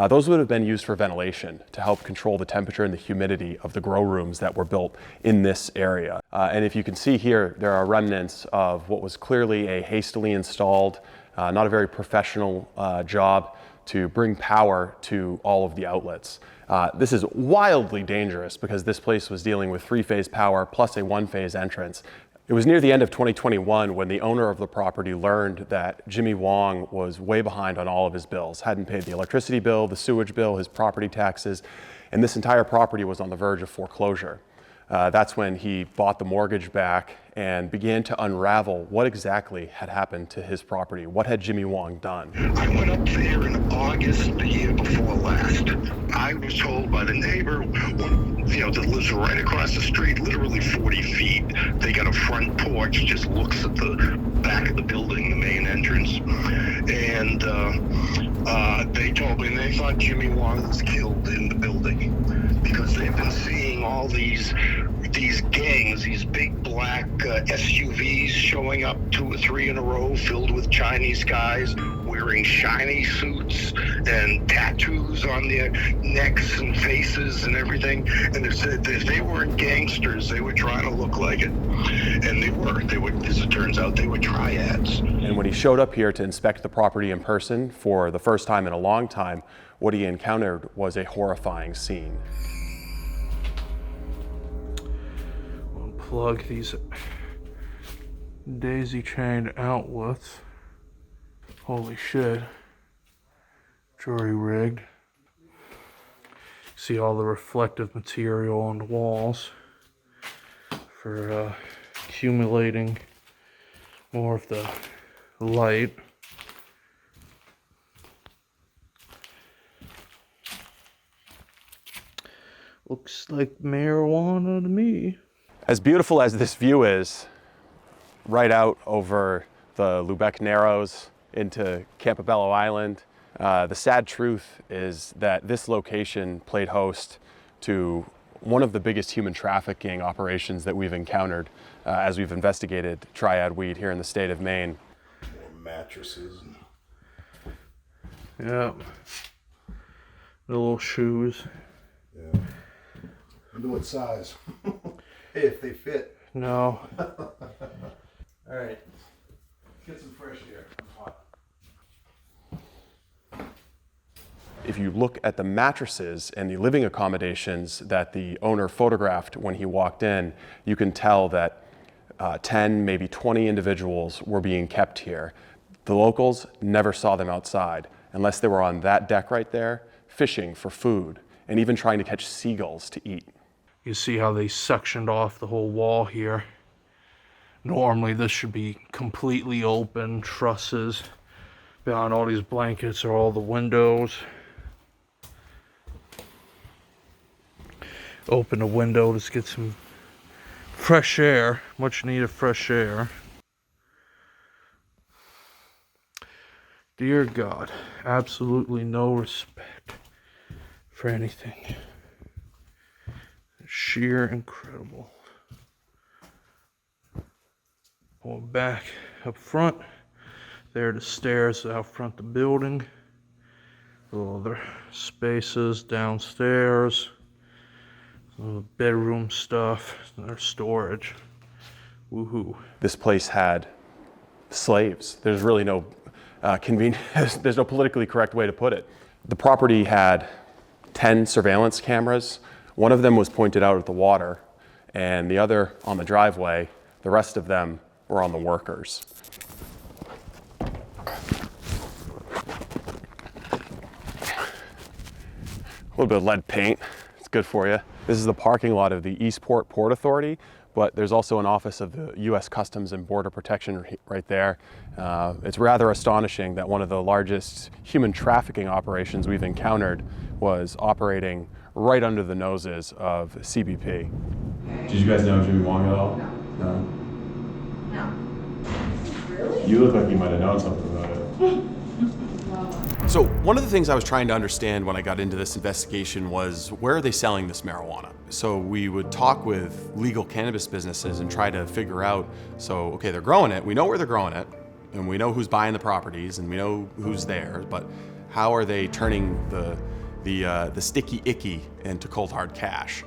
Those would have been used for ventilation to help control the temperature and the humidity of the grow rooms that were built in this area. And if you can see here, there are remnants of what was clearly a hastily installed, not a very professional job to bring power to all of the outlets. This is wildly dangerous because this place was dealing with 3-phase power plus a 1-phase entrance. It was near the end of 2021 when the owner of the property learned that Jimmy Wong was way behind on all of his bills, hadn't paid the electricity bill, the sewage bill, his property taxes, and this entire property was on the verge of foreclosure. That's when he bought the mortgage back and began to unravel what exactly had happened to his property. What had Jimmy Wong done? I went up there in August the year before last. I was told by the neighbor, that lives right across the street, literally 40 feet. They got a front porch, just looks at the back of the building, the main entrance. And they told me they thought Jimmy Wong was killed in the building because they've been seeing all these gangs, these big black SUVs showing up 2 or 3 in a row, filled with Chinese guys wearing shiny suits and tattoos on their necks and faces and everything. And they said if they weren't gangsters, they were trying to look like it. And they were. As it turns out, they were triads. And when he showed up here to inspect the property in person for the first time in a long time, what he encountered was a horrifying scene. Plug these daisy-chained outlets. Holy shit. Jury-rigged. See all the reflective material on the walls for accumulating more of the light. Looks like marijuana to me. As beautiful as this view is, right out over the Lubeck Narrows into Campobello Island, the sad truth is that this location played host to one of the biggest human trafficking operations that we've encountered as we've investigated triad weed here in the state of Maine. Mattresses. Yeah. The little shoes. Yeah. I wonder what size. If they fit. No. All right. Get some fresh air. I'm hot. If you look at the mattresses and the living accommodations that the owner photographed when he walked in, you can tell that 10, maybe 20 individuals were being kept here. The locals never saw them outside unless they were on that deck right there, fishing for food and even trying to catch seagulls to eat. You see how they sectioned off the whole wall here. Normally this should be completely open, trusses. Behind all these blankets are all the windows. Open the window, let's get some fresh air, much needed fresh air. Dear God, absolutely no respect for anything. Sheer incredible. Going back up front, there are the stairs out front the building. Little other spaces downstairs. Some bedroom stuff, their storage. Woohoo. This place had slaves. There's really no there's no politically correct way to put it. The property had 10 surveillance cameras. One of them was pointed out at the water, and the other on the driveway. The rest of them were on the workers. A little bit of lead paint, it's good for you. This is the parking lot of the Eastport Port Authority, but there's also an office of the U.S. Customs and Border Protection right there. It's rather astonishing that one of the largest human trafficking operations we've encountered was operating right under the noses of CBP. Did you guys know Jimmy Wong at all? No. No. Really? You look like you might have known something about it. So one of the things I was trying to understand when I got into this investigation was, where are they selling this marijuana? So we would talk with legal cannabis businesses and try to figure out, so okay, they're growing it, we know where they're growing it, and we know who's buying the properties, and we know who's there, but how are they turning the sticky icky into cold hard cash?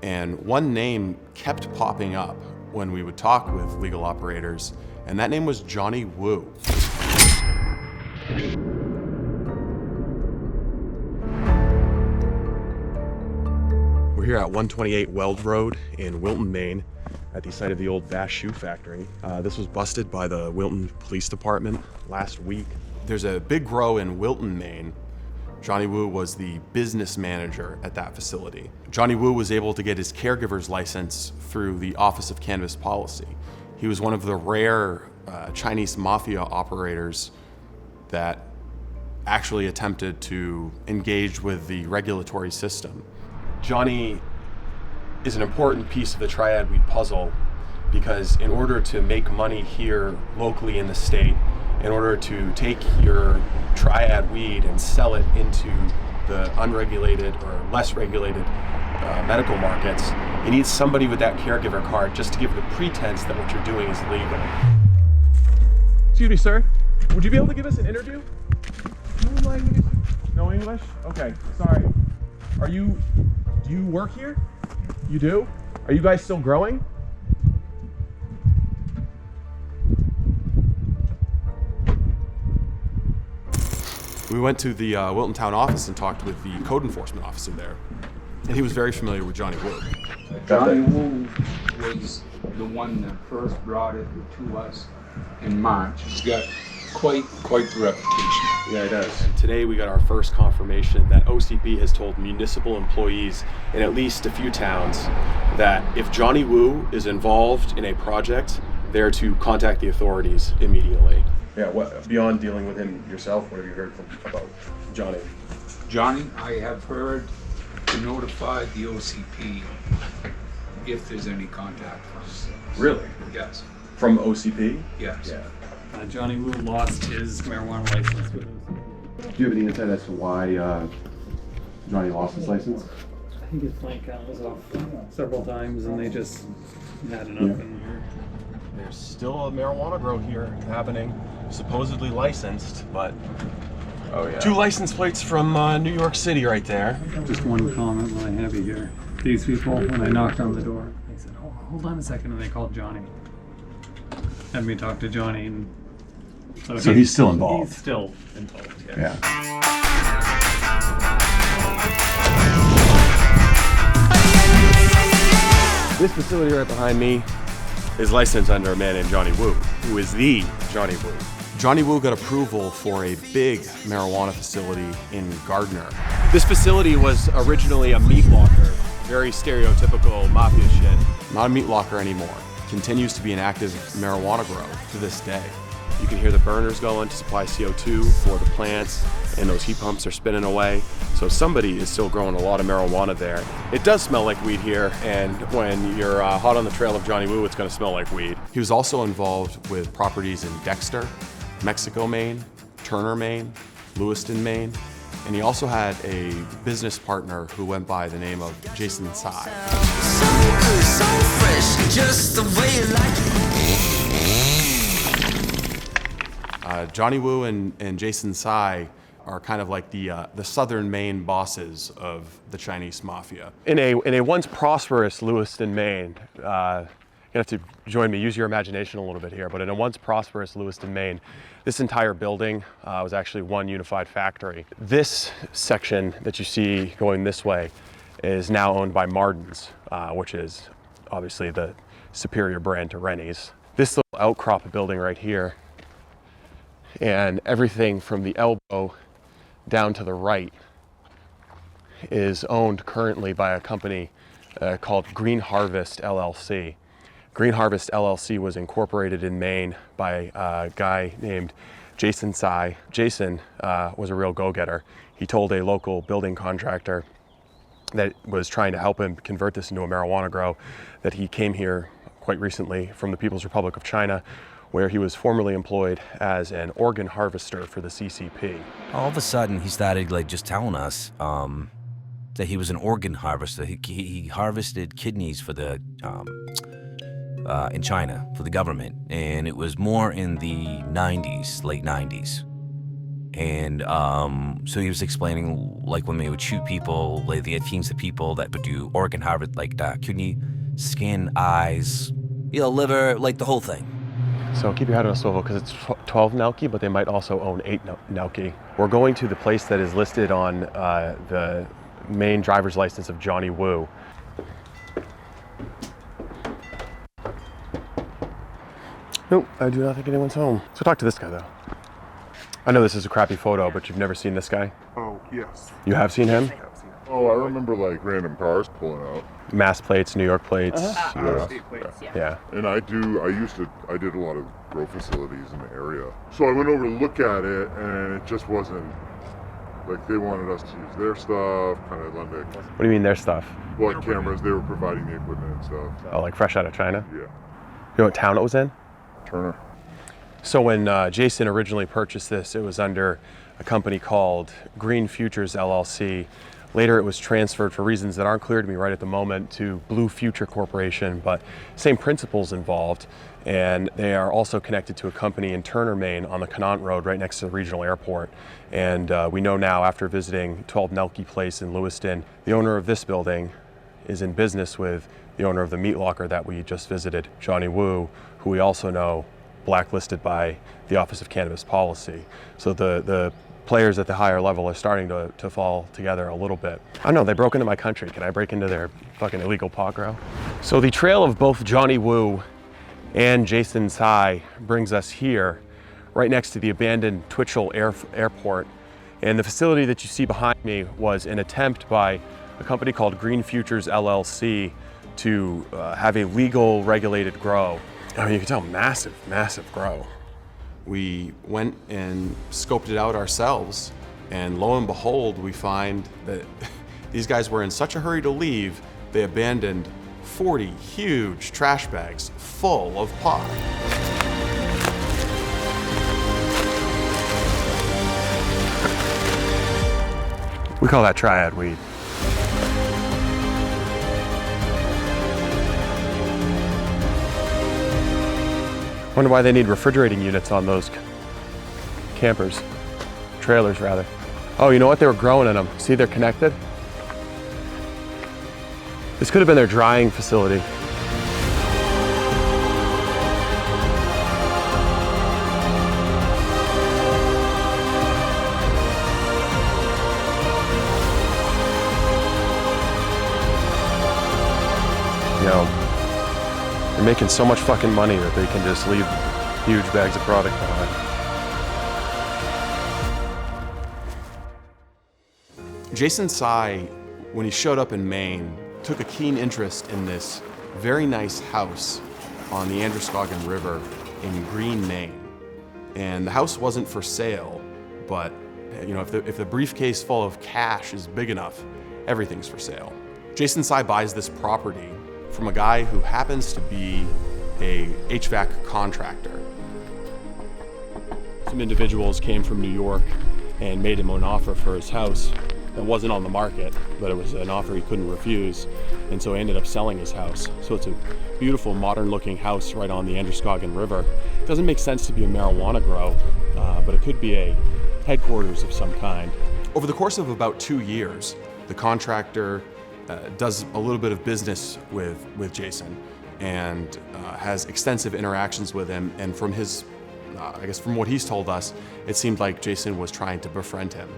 And one name kept popping up when we would talk with legal operators, and that name was Johnny Wu. We're here at 128 Weld Road in Wilton, Maine, at the site of the old Bass Shoe Factory. This was busted by the Wilton Police Department last week. There's a big grow in Wilton, Maine. Johnny Wu was the business manager at that facility. Johnny Wu was able to get his caregiver's license through the Office of Cannabis Policy. He was one of the rare Chinese Mafia operators that actually attempted to engage with the regulatory system. Johnny is an important piece of the triad weed puzzle because in order to make money here locally in the state, in order to take your triad weed and sell it into the unregulated or less regulated medical markets, you need somebody with that caregiver card just to give the pretense that what you're doing is legal. Excuse me, sir. Would you be able to give us an interview? No language? No English? Okay, sorry. Do you work here? You do? Are you guys still growing? We went to the Wilton Town office and talked with the code enforcement officer there. And he was very familiar with Johnny Wu. Johnny Wu was the one that first brought it to us in March. He's got quite the reputation. Yeah, it does. Today we got our first confirmation that OCP has told municipal employees in at least a few towns that if Johnny Wu is involved in a project, they're to contact the authorities immediately. Yeah, what beyond dealing with him yourself, what have you heard about Johnny? Johnny, I have heard to notify the OCP if there's any contact from us. Really? Yes. From OCP? Yes. Yeah. Johnny Wu lost his marijuana license with him. Do you have any insight as to why Johnny lost his license? I think his plant count was off several times and they just had enough in here. There's still a marijuana grow here happening, supposedly licensed, but two license plates from New York City right there. Just one comment while I have you here. These people, when I knocked on the door, they said, hold on a second, and they called Johnny. Had me talk to Johnny, and so he's still involved. He's still involved, Yeah. This facility right behind me is licensed under a man named Johnny Wu, who is the Johnny Wu. Johnny Wu got approval for a big marijuana facility in Gardner. This facility was originally a meat locker, very stereotypical Mafia shit. Not a meat locker anymore. Continues to be an active marijuana grow to this day. You can hear the burners going to supply CO2 for the plants, and those heat pumps are spinning away. So somebody is still growing a lot of marijuana there. It does smell like weed here, and when you're hot on the trail of Johnny Wu, it's gonna smell like weed. He was also involved with properties in Dexter, Mexico, Maine, Turner, Maine, Lewiston, Maine, and he also had a business partner who went by the name of Jason Tsai. So fresh, just the way you like it. Johnny Wu and Jason Tsai are kind of like the southern Maine bosses of the Chinese Mafia. In a once prosperous Lewiston, Maine, you have to join me, use your imagination a little bit here, but in a once prosperous Lewiston, Maine, this entire building was actually one unified factory. This section that you see going this way is now owned by Martin's, which is obviously the superior brand to Rennie's. This little outcrop of building right here, and everything from the elbow down to the right is owned currently by a company called Green Harvest LLC. Green Harvest LLC was incorporated in Maine by a guy named Jason Tsai. Jason was a real go-getter. He told a local building contractor that was trying to help him convert this into a marijuana grow that he came here quite recently from the People's Republic of China, where he was formerly employed as an organ harvester for the CCP. All of a sudden, he started just telling us that he was an organ harvester. He harvested kidneys for the in China for the government, and it was more in the 90s, late 90s. And so he was explaining when they would shoot people, they had teams of people that would do organ harvest, kidney, skin, eyes, liver, the whole thing. So keep your head on a swivel because it's 12 Nelke, but they might also own 8 Nelke. We're going to the place that is listed on the main driver's license of Johnny Wu. Nope, I do not think anyone's home. So talk to this guy though. I know this is a crappy photo, but you've never seen this guy? Oh, yes. You have seen him? Oh, I remember random cars pulling out. Mass plates, New York plates. Yeah. And I did a lot of grow facilities in the area. So I went over to look at it, and it just wasn't, they wanted us to use their stuff, kind of lend it. What do you mean their stuff? Like cameras, they were providing the equipment and stuff. Oh, fresh out of China? Yeah. You know what town it was in? Turner. So when Jason originally purchased this, it was under a company called Green Futures LLC. Later it was transferred for reasons that aren't clear to me right at the moment to Blue Future Corporation, but same principles involved. And they are also connected to a company in Turner, Maine on the Connaught Road right next to the regional airport. And we know now after visiting 12 Nelke Place in Lewiston, the owner of this building is in business with the owner of the meat locker that we just visited, Johnny Wu, who we also know blacklisted by the Office of Cannabis Policy. So the players at the higher level are starting to fall together a little bit. I don't know, they broke into my country. Can I break into their fucking illegal pot grow? So the trail of both Johnny Wu and Jason Tsai brings us here, right next to the abandoned Twitchell Airport. And the facility that you see behind me was an attempt by a company called Green Futures LLC to have a legal regulated grow. I mean, you can tell massive, massive grow. We went and scoped it out ourselves, and lo and behold, we find that these guys were in such a hurry to leave, they abandoned 40 huge trash bags full of pot. We call that triad weed. Wonder why they need refrigerating units on those campers, trailers rather. Oh, you know what? They were growing in them. See, they're connected. This could have been their drying facility. You know, they're making so much fucking money that they can just leave huge bags of product behind. Jason Tsai, when he showed up in Maine, took a keen interest in this very nice house on the Androscoggin River in Green, Maine. And the house wasn't for sale, but you know, if the briefcase full of cash is big enough, everything's for sale. Jason Tsai buys this property from a guy who happens to be a HVAC contractor. Some individuals came from New York and made him an offer for his house that wasn't on the market, but it was an offer he couldn't refuse, and so he ended up selling his house. So it's a beautiful, modern-looking house right on the Androscoggin River. It doesn't make sense to be a marijuana grow, but it could be a headquarters of some kind. Over the course of about 2 years, the contractor does a little bit of business with Jason and has extensive interactions with him. And from his, I guess from what he's told us, it seemed like Jason was trying to befriend him.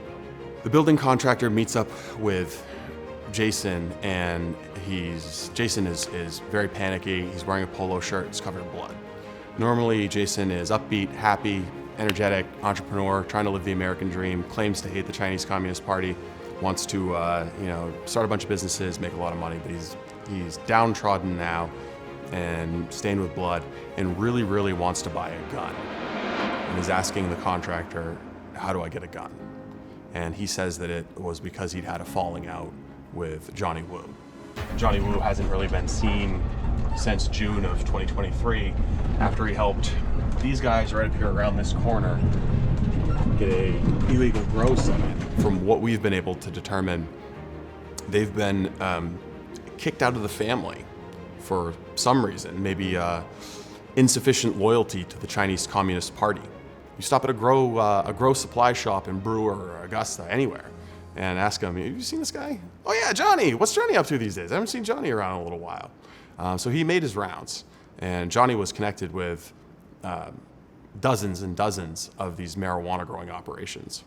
The building contractor meets up with Jason, and Jason is very panicky. He's wearing a polo shirt, it's covered in blood. Normally, Jason is upbeat, happy, energetic, entrepreneur, trying to live the American dream, claims to hate the Chinese Communist Party, wants to start a bunch of businesses, make a lot of money, but he's downtrodden now and stained with blood, and really, really wants to buy a gun. And is asking the contractor, how do I get a gun? And he says that it was because he'd had a falling out with Johnny Wu. Johnny Wu hasn't really been seen since June of 2023, after he helped these guys right up here around this corner get a illegal grow site. From what we've been able to determine, they've been kicked out of the family for some reason, maybe insufficient loyalty to the Chinese Communist Party. You stop at a grow supply shop in Brewer or Augusta, anywhere, and ask them, have you seen this guy? Oh yeah, Johnny, what's Johnny up to these days? I haven't seen Johnny around in a little while. So he made his rounds, and Johnny was connected with dozens and dozens of these marijuana growing operations.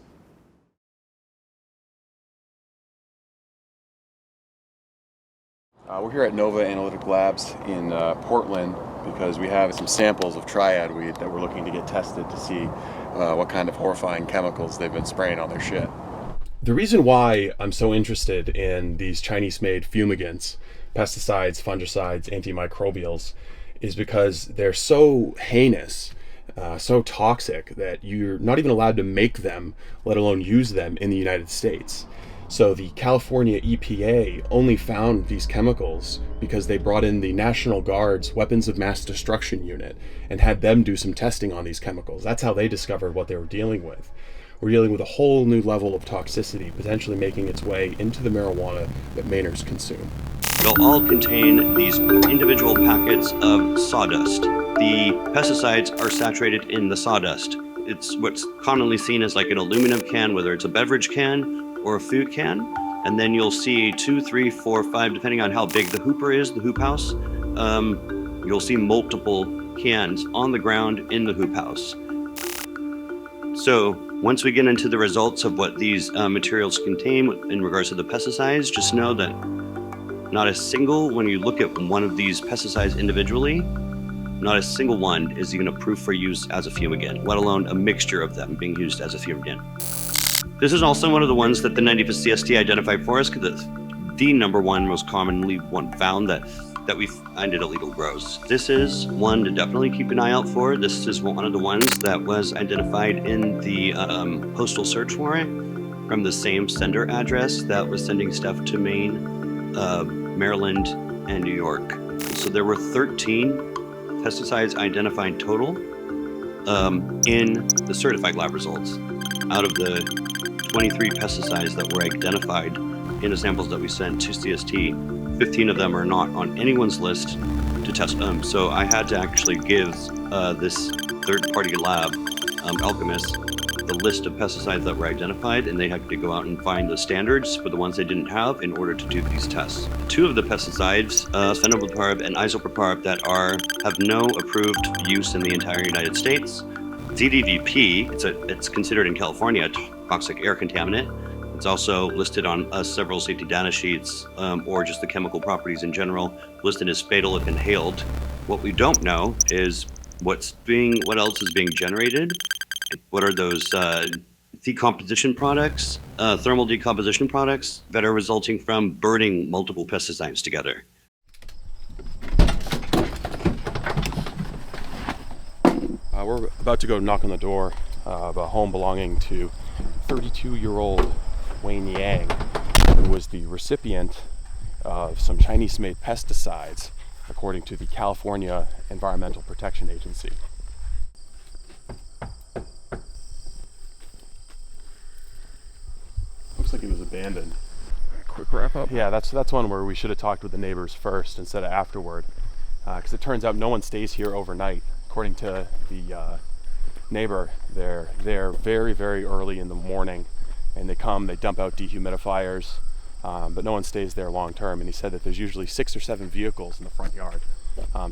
We're here at Nova Analytic Labs in Portland because we have some samples of triad weed that we're looking to get tested to see what kind of horrifying chemicals they've been spraying on their shit. The reason why I'm so interested in these Chinese-made fumigants, pesticides, fungicides, antimicrobials, is because they're so heinous, so toxic, that you're not even allowed to make them, let alone use them in the United States. So the California EPA only found these chemicals because they brought in the National Guard's Weapons of Mass Destruction unit and had them do some testing on these chemicals. That's how they discovered what they were dealing with. We're dealing with a whole new level of toxicity, potentially making its way into the marijuana that Mainers consume. They'll all contain these individual packets of sawdust. The pesticides are saturated in the sawdust. It's what's commonly seen as like an aluminum can, whether it's a beverage can or a food can, and then you'll see 2, 3, 4, 5, depending on how big the hooper is, the hoop house, you'll see multiple cans on the ground in the hoop house. So Once we get into the results of what these materials contain in regards to the pesticides, just know that not a single, when you look at one of these pesticides individually, not a single one is even approved for use as a fumigant, let alone a mixture of them being used as a fumigant. This is also one of the ones that the 95th CST identified for us, because the number one most commonly one found that we find at illegal grows. This is one to definitely keep an eye out for. This is one of the ones that was identified in the postal search warrant from the same sender address that was sending stuff to Maine, Maryland, and New York. So there were 13 pesticides identified total in the certified lab results. Out of the 23 pesticides that were identified in the samples that we sent to CST, 15 of them are not on anyone's list to test them. So I had to actually give this third-party lab, Alchemist, the list of pesticides that were identified, and they had to go out and find the standards for the ones they didn't have in order to do these tests. Two of the pesticides, phenobarbital and isoproparb, that have no approved use in the entire United States. ZDVP, it's considered in California a toxic air contaminant. It's also listed on several safety data sheets, or just the chemical properties in general, listed as fatal if inhaled. What we don't know is what else is being generated. What are those decomposition products, thermal decomposition products that are resulting from burning multiple pesticides together. We're about to go knock on the door of a home belonging to 32-year-old Wayne Yang, who was the recipient of some Chinese-made pesticides, according to the California Environmental Protection Agency. Looks like it was abandoned. Quick wrap up. Yeah, that's one where we should have talked with the neighbors first instead of afterward, because it turns out no one stays here overnight. According to the neighbor, they're there very, very early in the morning, and they dump out dehumidifiers, but no one stays there long term. And he said that there's usually 6 or 7 vehicles in the front yard.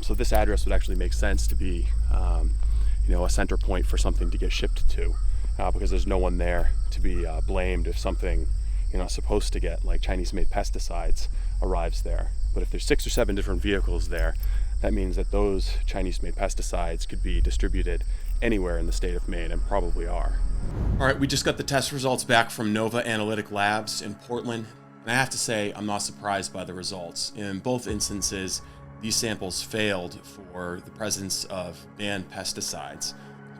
So this address would actually make sense to be, a center point for something to get shipped to, because there's no one there to be blamed if something you're not supposed to get, like Chinese-made pesticides, arrives there. But if there's 6 or 7 different vehicles there, that means that those Chinese-made pesticides could be distributed anywhere in the state of Maine, and probably are. All right, we just got the test results back from Nova Analytic Labs in Portland, and I have to say I'm not surprised by the results. In both instances, these samples failed for the presence of banned pesticides.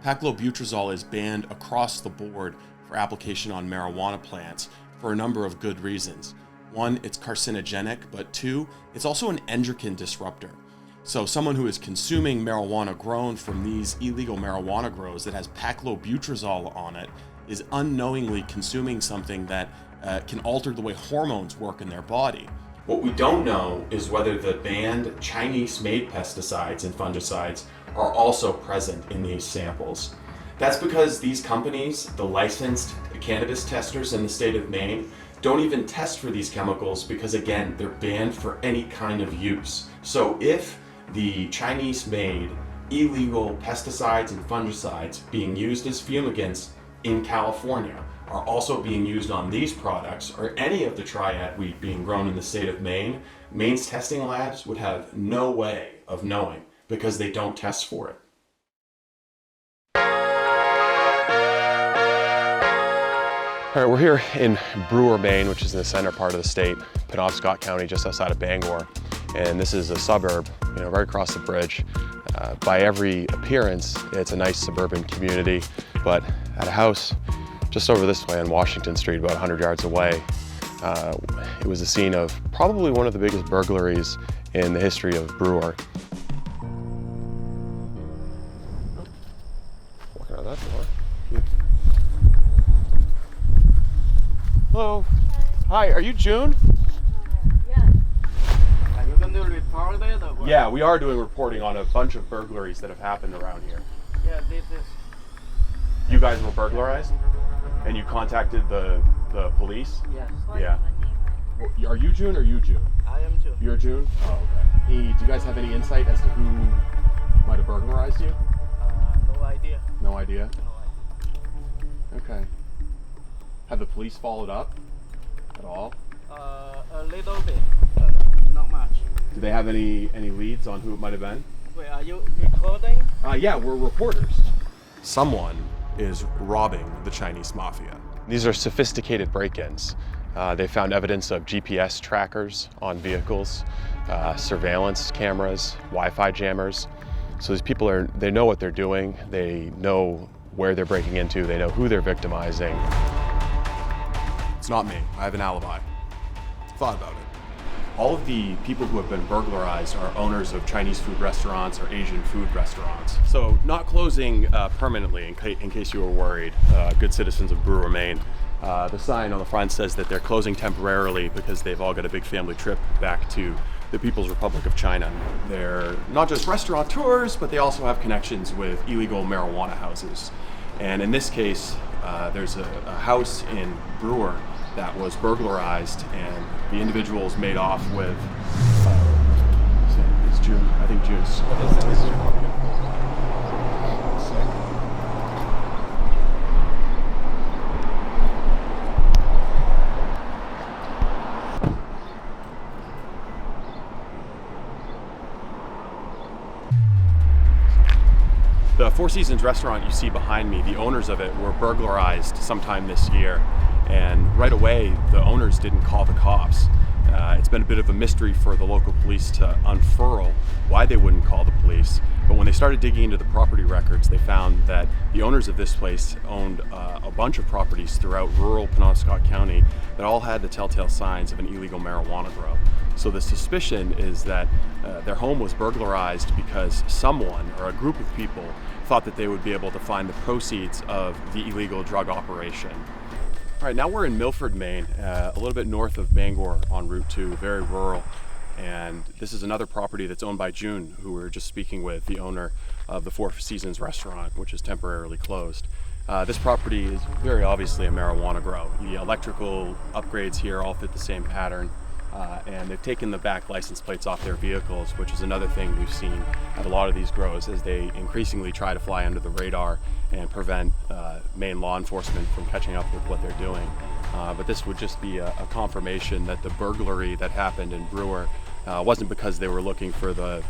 Paclobutrazol is banned across the board for application on marijuana plants for a number of good reasons. One, it's carcinogenic, but 2, it's also an endocrine disruptor. So someone who is consuming marijuana grown from these illegal marijuana grows that has paclobutrazol on it is unknowingly consuming something that can alter the way hormones work in their body. What we don't know is whether the banned Chinese-made pesticides and fungicides are also present in these samples. That's because these companies, the licensed cannabis testers in the state of Maine, don't even test for these chemicals because, again, they're banned for any kind of use. So if the Chinese-made illegal pesticides and fungicides being used as fumigants in California are also being used on these products, or any of the triad wheat being grown in the state of Maine, Maine's testing labs would have no way of knowing because they don't test for it. All right, we're here in Brewer, Maine, which is in the center part of the state, Penobscot County, just outside of Bangor. And this is a suburb, right across the bridge. By every appearance, it's a nice suburban community, but at a house just over this way on Washington Street, about 100 yards away, it was the scene of probably one of the biggest burglaries in the history of Brewer. Walking out that door. Hello. Hi, are you June? Yeah, we are doing reporting on a bunch of burglaries that have happened around here. Yeah, this is. You guys were burglarized? And you contacted the police? Yes. Yeah. Well, are you June or you June? I am June. You're June? Oh, okay. Hey, do you guys have any insight as to who might have burglarized you? No idea. No idea? No idea. Okay. Have the police followed up at all? A little bit, not much. Do they have any leads on who it might have been? Wait, are you recording? Yeah, we're reporters. Someone is robbing the Chinese Mafia. These are sophisticated break-ins. They found evidence of GPS trackers on vehicles, surveillance cameras, Wi-Fi jammers. So these people they know what they're doing. They know where they're breaking into. They know who they're victimizing. It's not me. I have an alibi. Thought about it. All of the people who have been burglarized are owners of Chinese food restaurants or Asian food restaurants. So not closing permanently, in case you were worried, good citizens of Brewer, Maine. The sign on the front says that they're closing temporarily because they've all got a big family trip back to the People's Republic of China. They're not just restaurateurs, but they also have connections with illegal marijuana houses. And in this case, there's a house in Brewer that was burglarized, and the individuals made off with, it's June, I think June's. The Four Seasons restaurant you see behind me, the owners of it were burglarized sometime this year, and right away the owners didn't call the cops. It's been a bit of a mystery for the local police to unfurl why they wouldn't call the police, but when they started digging into the property records, they found that the owners of this place owned a bunch of properties throughout rural Penobscot County that all had the telltale signs of an illegal marijuana grow. So the suspicion is that their home was burglarized because someone or a group of people thought that they would be able to find the proceeds of the illegal drug operation. All right, now we're in Milford, Maine, a little bit north of Bangor on Route 2, very rural. And this is another property that's owned by June, who we were just speaking with, the owner of the Four Seasons restaurant, which is temporarily closed. This property is very obviously a marijuana grow. The electrical upgrades here all fit the same pattern. And they've taken the back license plates off their vehicles, which is another thing we've seen at a lot of these grows as they increasingly try to fly under the radar and prevent Maine law enforcement from catching up with what they're doing. But this would just be a confirmation that the burglary that happened in Brewer wasn't because they were looking for the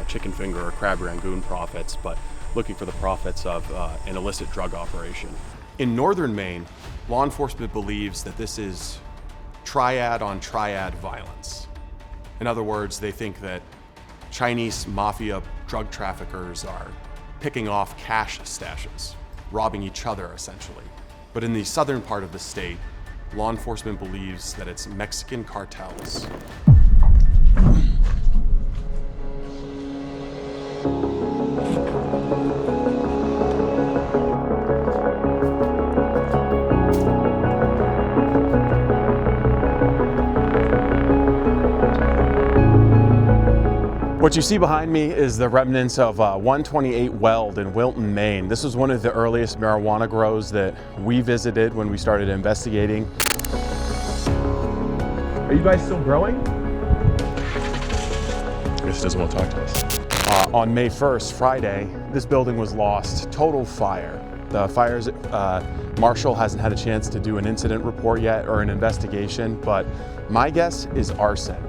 chicken finger or crab rangoon profits, but looking for the profits of an illicit drug operation. In northern Maine, law enforcement believes that this is triad on triad violence. In other words, they think that Chinese mafia drug traffickers are picking off cash stashes, robbing each other essentially. But in the southern part of the state, law enforcement believes that it's Mexican cartels. What you see behind me is the remnants of 128 Weld in Wilton, Maine. This was one of the earliest marijuana grows that we visited when we started investigating. Are you guys still growing? I guess he doesn't want to talk to us. On May 1st, Friday, this building was lost. Total fire. The fire's marshal hasn't had a chance to do an incident report yet or an investigation, but my guess is arson.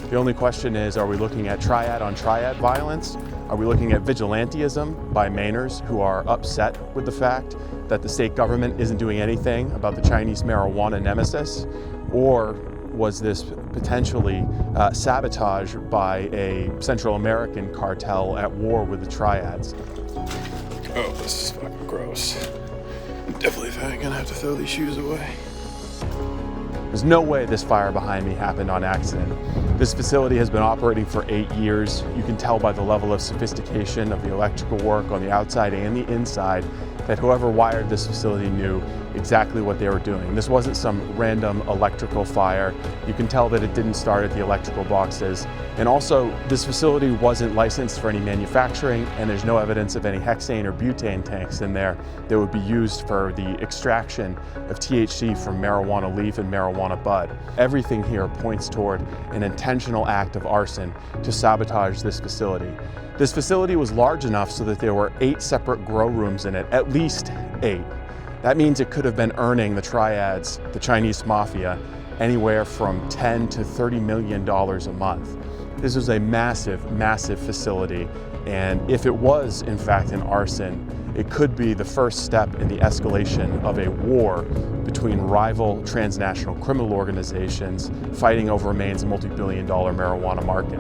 The only question is, are we looking at triad on triad violence? Are we looking at vigilantism by Mainers who are upset with the fact that the state government isn't doing anything about the Chinese marijuana nemesis? Or was this potentially sabotage by a Central American cartel at war with the triads? Oh, this is fucking gross. I'm definitely gonna have to throw these shoes away. There's no way this fire behind me happened on accident. This facility has been operating for 8 years. You can tell by the level of sophistication of the electrical work on the outside and the inside that whoever wired this facility knew exactly what they were doing. This wasn't some random electrical fire. You can tell that it didn't start at the electrical boxes. And also, this facility wasn't licensed for any manufacturing, and there's no evidence of any hexane or butane tanks in there that would be used for the extraction of THC from marijuana leaf and marijuana bud. Everything here points toward an intentional act of arson to sabotage this facility. This facility was large enough so that there were 8 separate grow rooms in it, at least 8. That means it could have been earning the triads, the Chinese Mafia, anywhere from $10 to $30 million a month. This is a massive, massive facility, and if it was in fact an arson, it could be the first step in the escalation of a war between rival transnational criminal organizations fighting over Maine's multi-billion-dollar marijuana market.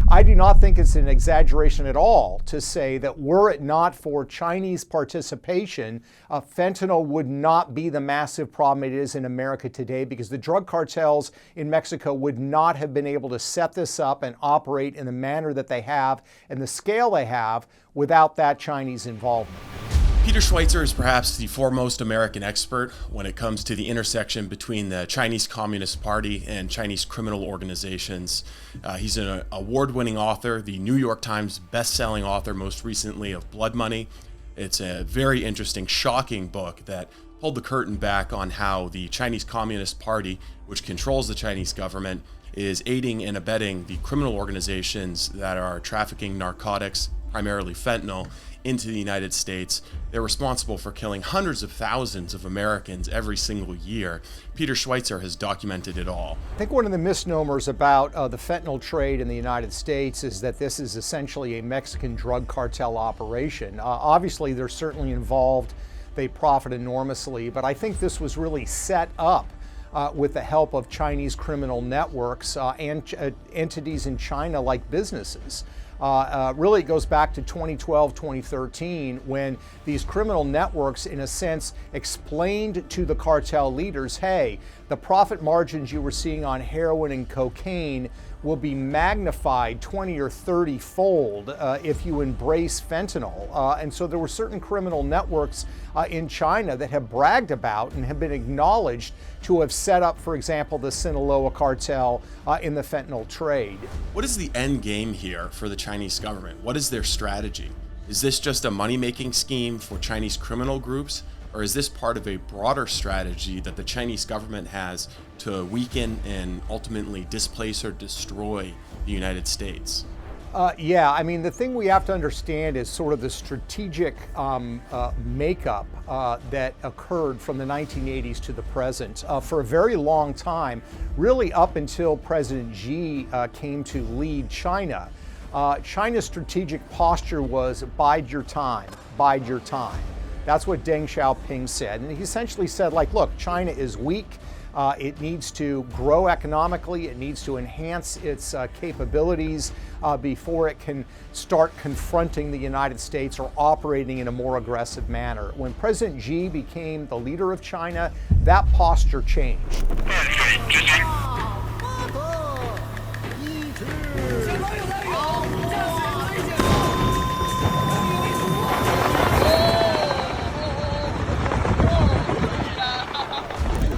I do not think it's an exaggeration at all to say that were it not for Chinese participation, fentanyl would not be the massive problem it is in America today, because the drug cartels in Mexico would not have been able to set this up and operate in the manner that they have and the scale they have without that Chinese involvement. Peter Schweitzer is perhaps the foremost American expert when it comes to the intersection between the Chinese Communist Party and Chinese criminal organizations. He's an award-winning author, the New York Times best-selling author most recently of Blood Money. It's a very interesting, shocking book that pulled the curtain back on how the Chinese Communist Party, which controls the Chinese government, is aiding and abetting the criminal organizations that are trafficking narcotics, primarily fentanyl, into the United States. They're responsible for killing hundreds of thousands of Americans every single year. Peter Schweitzer has documented it all. I think one of the misnomers about the fentanyl trade in the United States is that this is essentially a Mexican drug cartel operation. Obviously, they're certainly involved. They profit enormously, but I think this was really set up with the help of Chinese criminal networks and entities in China like businesses. Really, it goes back to 2012, 2013, when these criminal networks, in a sense, explained to the cartel leaders, hey, the profit margins you were seeing on heroin and cocaine will be magnified 20 or 30 fold if you embrace fentanyl. And so there were certain criminal networks in China that have bragged about and have been acknowledged to have set up, for example, the Sinaloa cartel in the fentanyl trade. What is the end game here for the Chinese government? What is their strategy? Is this just a money-making scheme for Chinese criminal groups? Or is this part of a broader strategy that the Chinese government has to weaken and ultimately displace or destroy the United States? Yeah, I mean, the thing we have to understand is sort of the strategic makeup that occurred from the 1980s to the present. For a very long time, really up until President Xi came to lead China, China's strategic posture was bide your time, bide your time. That's what Deng Xiaoping said. And he essentially said, like, look, China is weak. It needs to grow economically. It needs to enhance its capabilities before it can start confronting the United States or operating in a more aggressive manner. When President Xi became the leader of China, that posture changed.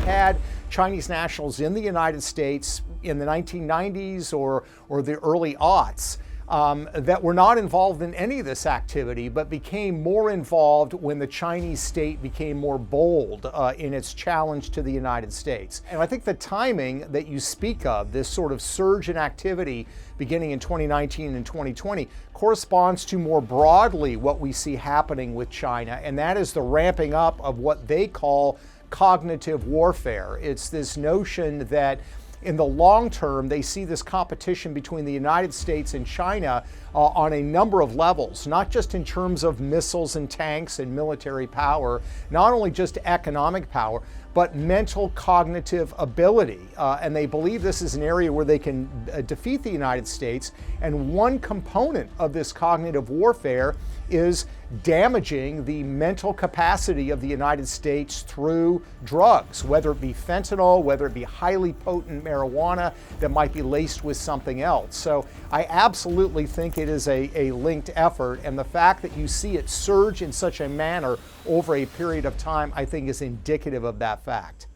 Had Chinese nationals in the United States in the 1990s or the early aughts that were not involved in any of this activity, but became more involved when the Chinese state became more bold in its challenge to the United States. And I think the timing that you speak of, this sort of surge in activity beginning in 2019 and 2020, corresponds to more broadly what we see happening with China, and that is the ramping up of what they call cognitive warfare. It's this notion that in the long term, they see this competition between the United States and China on a number of levels, not just in terms of missiles and tanks and military power, not only just economic power, but mental cognitive ability. And they believe this is an area where they can defeat the United States. And one component of this cognitive warfare is damaging the mental capacity of the United States through drugs, whether it be fentanyl, whether it be highly potent marijuana that might be laced with something else. So I absolutely think it is a linked effort, and the fact that you see it surge in such a manner over a period of time, I think is indicative of that fact.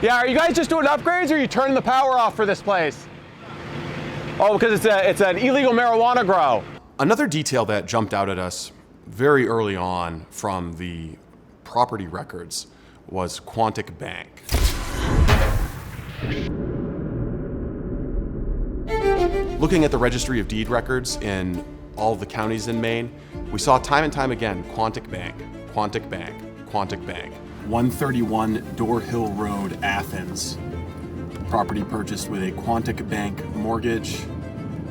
Yeah, are you guys just doing upgrades or are you turning the power off for this place? Oh, because it's an illegal marijuana grow. Another detail that jumped out at us very early on from the property records was Quantic Bank. Looking at the Registry of Deed records in all of the counties in Maine, we saw time and time again, Quantic Bank, Quantic Bank, Quantic Bank. 131 Door Hill Road, Athens. Property purchased with a Quantic Bank mortgage.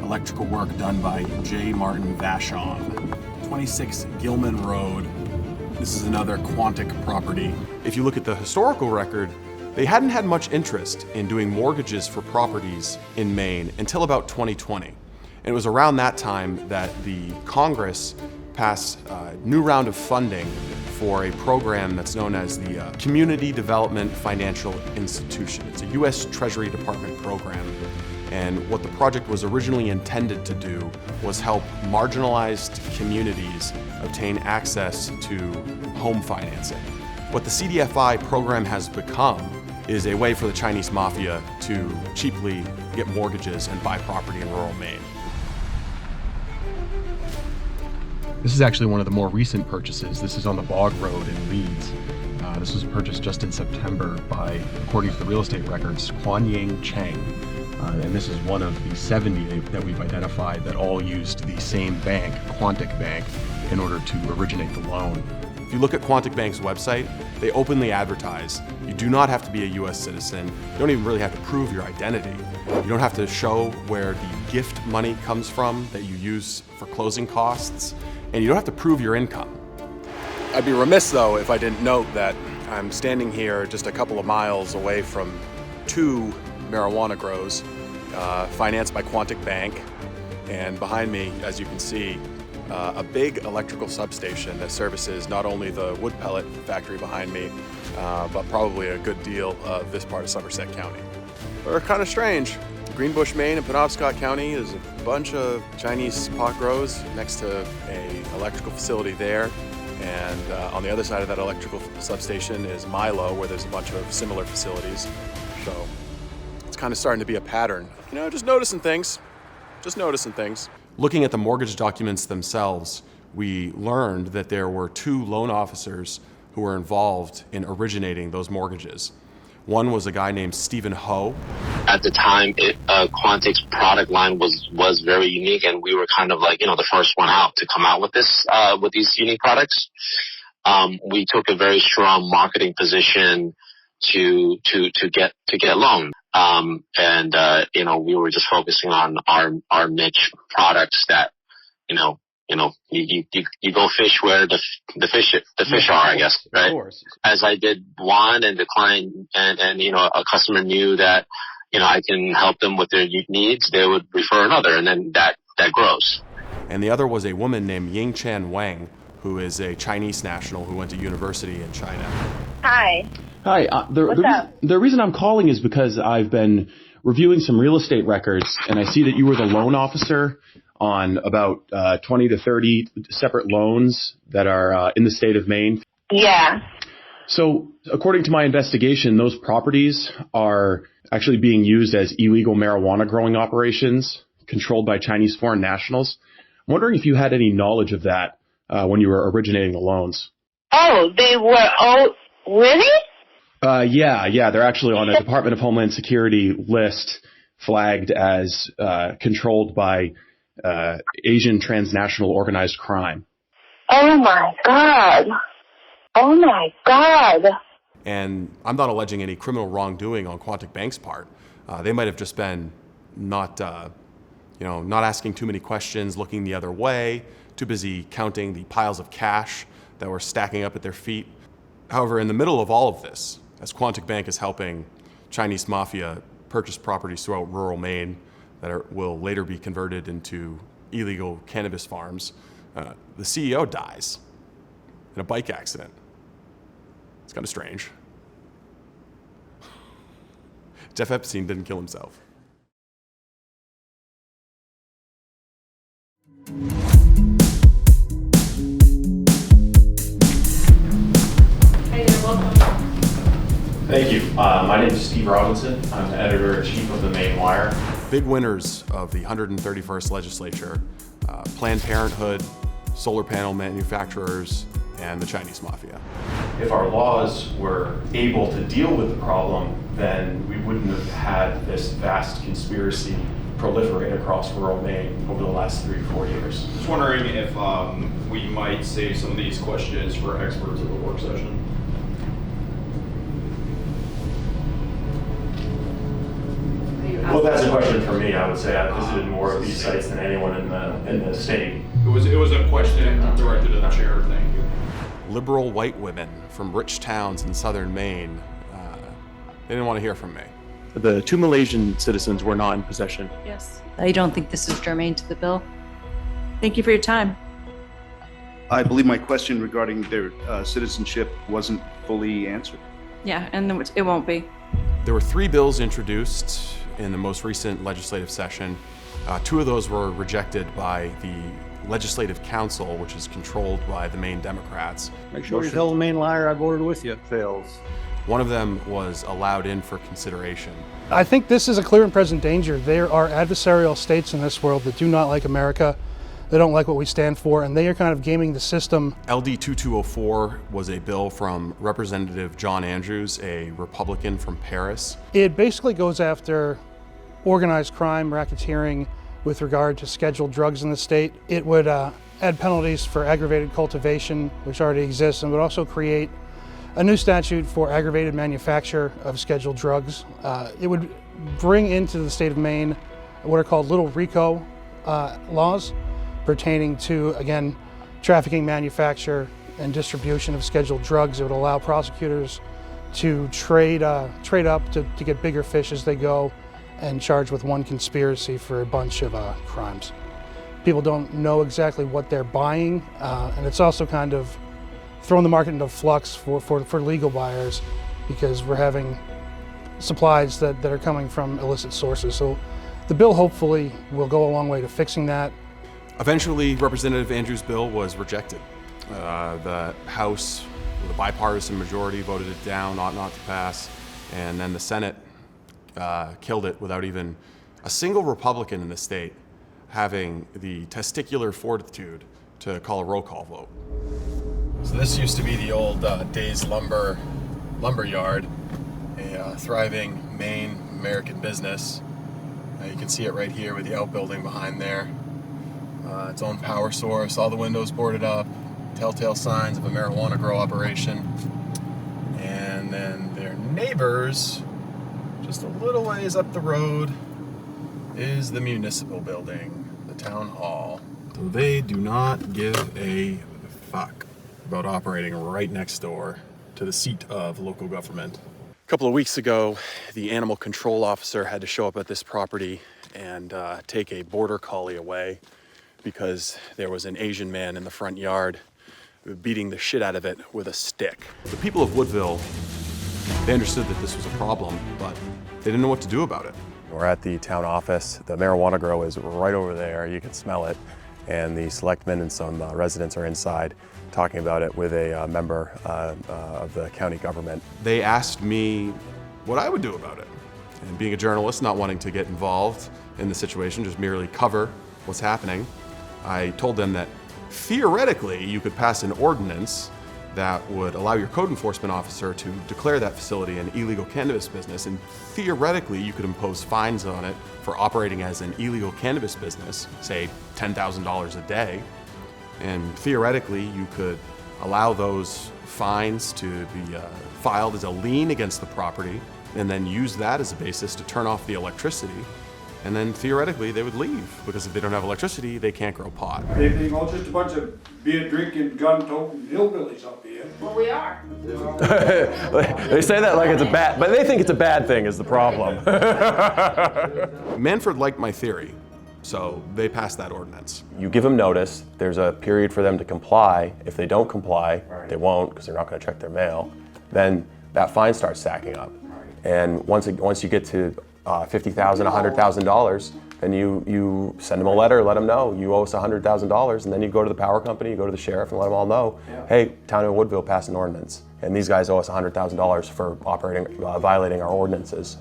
Electrical work done by J. Martin Vashon. 26 Gilman Road. This is another Quantic property. If you look at the historical record, they hadn't had much interest in doing mortgages for properties in Maine until about 2020. And it was around that time that the Congress passed a new round of funding for a program that's known as the Community Development Financial Institution. It's a U.S. Treasury Department program. And what the project was originally intended to do was help marginalized communities obtain access to home financing. What the CDFI program has become is a way for the Chinese Mafia to cheaply get mortgages and buy property in rural Maine. This is actually one of the more recent purchases. This is on the Bog Road in Leeds. This was purchased just in September by, according to the real estate records, Kuan Ying Cheng. And this is one of the 70 that we've identified that all used the same bank, Quantic Bank, in order to originate the loan. If you look at Quantic Bank's website, they openly advertise you do not have to be a U.S. citizen. You don't even really have to prove your identity. You don't have to show where the gift money comes from that you use for closing costs, and you don't have to prove your income. I'd be remiss, though, if I didn't note that I'm standing here just a couple of miles away from 2 marijuana grows financed by Quantic Bank, and behind me, as you can see, a big electrical substation that services not only the wood pellet factory behind me, but probably a good deal of this part of Somerset County. They're kind of strange. Greenbush, Maine and Penobscot County is a bunch of Chinese pot grows next to an electrical facility there. And on the other side of that electrical substation is Milo, where there's a bunch of similar facilities. So it's kind of starting to be a pattern. You know, just noticing things. Looking at the mortgage documents themselves, we learned that there were 2 loan officers who were involved in originating those mortgages. One was a guy named Stephen Ho. At the time, Quantic's product line was very unique, and we were kind of like, the first one out to come out with with these unique products. We took a very strong marketing position to get a loan. We were just focusing on our niche products that, you go fish where the fish are, I guess, right? Of course. As I did one, and the client and a customer knew that, I can help them with their needs, they would refer another, and then that grows. And the other was a woman named Yingchan Wang, who is a Chinese national who went to university in China. Hi. Hi. The reason I'm calling is because I've been reviewing some real estate records, and I see that you were the loan officer on about 20 to 30 separate loans that are in the state of Maine. Yeah. So, according to my investigation, those properties are actually being used as illegal marijuana growing operations controlled by Chinese foreign nationals. I'm wondering if you had any knowledge of that when you were originating the loans. Oh, they were all really? Yeah, they're actually on a Department of Homeland Security list flagged as controlled by Asian transnational organized crime. Oh my God. Oh my God. And I'm not alleging any criminal wrongdoing on Quantic Bank's part. They might have just been not asking too many questions, looking the other way, too busy counting the piles of cash that were stacking up at their feet. However, in the middle of all of this, as Quantic Bank is helping Chinese Mafia purchase properties throughout rural Maine that will later be converted into illegal cannabis farms, the CEO dies in a bike accident. It's kind of strange. Jeff Epstein didn't kill himself. Hey, you're welcome. Thank you. My name is Steve Robinson. I'm the editor-in-chief of the Maine Wire. Big winners of the 131st legislature, Planned Parenthood, solar panel manufacturers, and the Chinese Mafia. If our laws were able to deal with the problem, then we wouldn't have had this vast conspiracy proliferate across rural Maine over the last 3 to 4 years. Just wondering if we might save some of these questions for experts at the work session. Well, that's a question for me. I would say I've visited more of these sites than anyone in the state. It was a question directed to the chair. Thank you. Liberal white women from rich towns in southern Maine, they didn't want to hear from me. The 2 Malaysian citizens were not in possession. Yes. I don't think this is germane to the bill. Thank you for your time. I believe my question regarding their citizenship wasn't fully answered. Yeah, and it won't be. There were 3 bills introduced in the most recent legislative session. 2 of those were rejected by the Legislative Council, which is controlled by the Maine Democrats. Make sure you tell the Maine liar I voted with you. Fails. One of them was allowed in for consideration. I think this is a clear and present danger. There are adversarial states in this world that do not like America. They don't like what we stand for, and they are kind of gaming the system. LD 2204 was a bill from Representative John Andrews, a Republican from Paris. It basically goes after organized crime, racketeering, with regard to scheduled drugs in the state. It would add penalties for aggravated cultivation, which already exists, and would also create a new statute for aggravated manufacture of scheduled drugs. It would bring into the state of Maine what are called Little RICO laws pertaining to, again, trafficking, manufacture, and distribution of scheduled drugs. It would allow prosecutors to trade up to get bigger fish as they go and charge with one conspiracy for a bunch of crimes. People don't know exactly what they're buying, and it's also kind of thrown the market into flux for legal buyers because we're having supplies that are coming from illicit sources. So the bill hopefully will go a long way to fixing that. Eventually, Representative Andrews' bill was rejected. The House, with a bipartisan majority, voted it down, ought not to pass, and then the Senate killed it without even a single Republican in the state having the testicular fortitude to call a roll call vote. So this used to be the old Days Lumber Yard, a thriving Maine American business. You can see it right here with the outbuilding behind there. Its own power source, all the windows boarded up, telltale signs of a marijuana grow operation. And then their neighbors, just a little ways up the road, is the municipal building, the town hall. So they do not give a fuck about operating right next door to the seat of local government. A couple of weeks ago, the animal control officer had to show up at this property and take a border collie away because there was an Asian man in the front yard beating the shit out of it with a stick. The people of Woodville, they understood that this was a problem, but they didn't know what to do about it. We're at the town office. The marijuana grow is right over there. You can smell it. And the selectmen and some residents are inside talking about it with a member of the county government. They asked me what I would do about it. And being a journalist, not wanting to get involved in the situation, just merely cover what's happening, I told them that theoretically you could pass an ordinance that would allow your code enforcement officer to declare that facility an illegal cannabis business, and theoretically you could impose fines on it for operating as an illegal cannabis business, say $10,000 a day, and theoretically you could allow those fines to be filed as a lien against the property and then use that as a basis to turn off the electricity, and then theoretically they would leave, because if they don't have electricity, they can't grow pot. They think, oh, just a bunch of beer drinking, gun toting hillbillies up here. Well, we are. They say that like it's a bad, but they think it's a bad thing is the problem. Manford liked my theory, so they passed that ordinance. You give them notice, there's a period for them to comply. If they don't comply, they won't, because they're not going to check their mail. Then that fine starts stacking up. And once you get to $50,000, $100,000, then you send them a letter, let them know you owe us $100,000, and then you go to the power company, you go to the sheriff, and let them all know, hey, town of Woodville passed an ordinance, and these guys owe us $100,000 for violating our ordinances.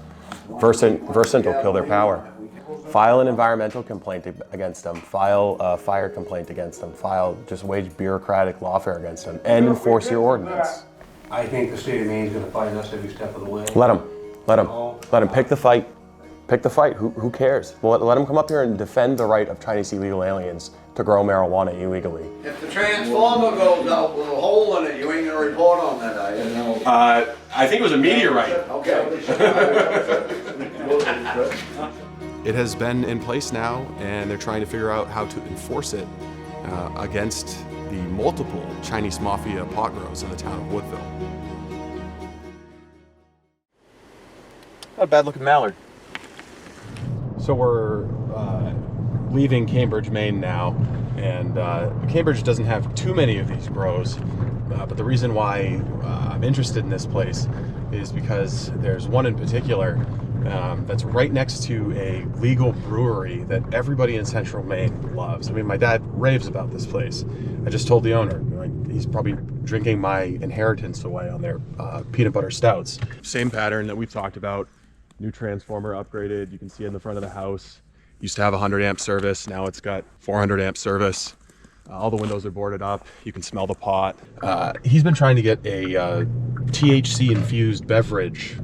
Versant will kill their power. File an environmental complaint against them, file a fire complaint against them, just wage bureaucratic lawfare against them, and enforce your ordinance. I think the state of Maine is going to fight us every step of the way. Let them pick the fight. Pick the fight. Who cares? Let them come up here and defend the right of Chinese illegal aliens to grow marijuana illegally. If the transformer goes out with a hole in it, you ain't gonna report on that, are you? I think it was a meteorite. Okay. It has been in place now, and they're trying to figure out how to enforce it against the multiple Chinese Mafia pot grows in the town of Woodville. Not a bad looking mallard. So we're leaving Cambridge, Maine now, and Cambridge doesn't have too many of these grows, but the reason why I'm interested in this place is because there's one in particular that's right next to a legal brewery that everybody in central Maine loves. I mean, my dad raves about this place. I just told the owner, like, he's probably drinking my inheritance away on their peanut butter stouts. Same pattern that we've talked about. New transformer upgraded. You can see it in the front of the house. Used to have 100 amp service. Now it's got 400 amp service. All the windows are boarded up. You can smell the pot. He's been trying to get a THC infused beverage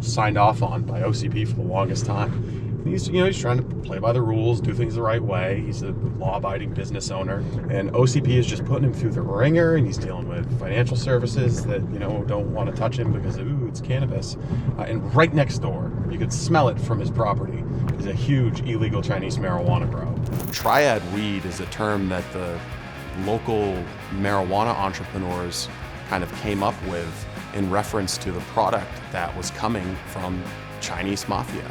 signed off on by OCP for the longest time. He's trying to play by the rules, do things the right way. He's a law-abiding business owner, and OCP is just putting him through the ringer, and he's dealing with financial services that don't want to touch him because it's cannabis. And right next door, you could smell it from his property, is a huge illegal Chinese marijuana grow. Triad weed is a term that the local marijuana entrepreneurs kind of came up with in reference to the product that was coming from Chinese Mafia.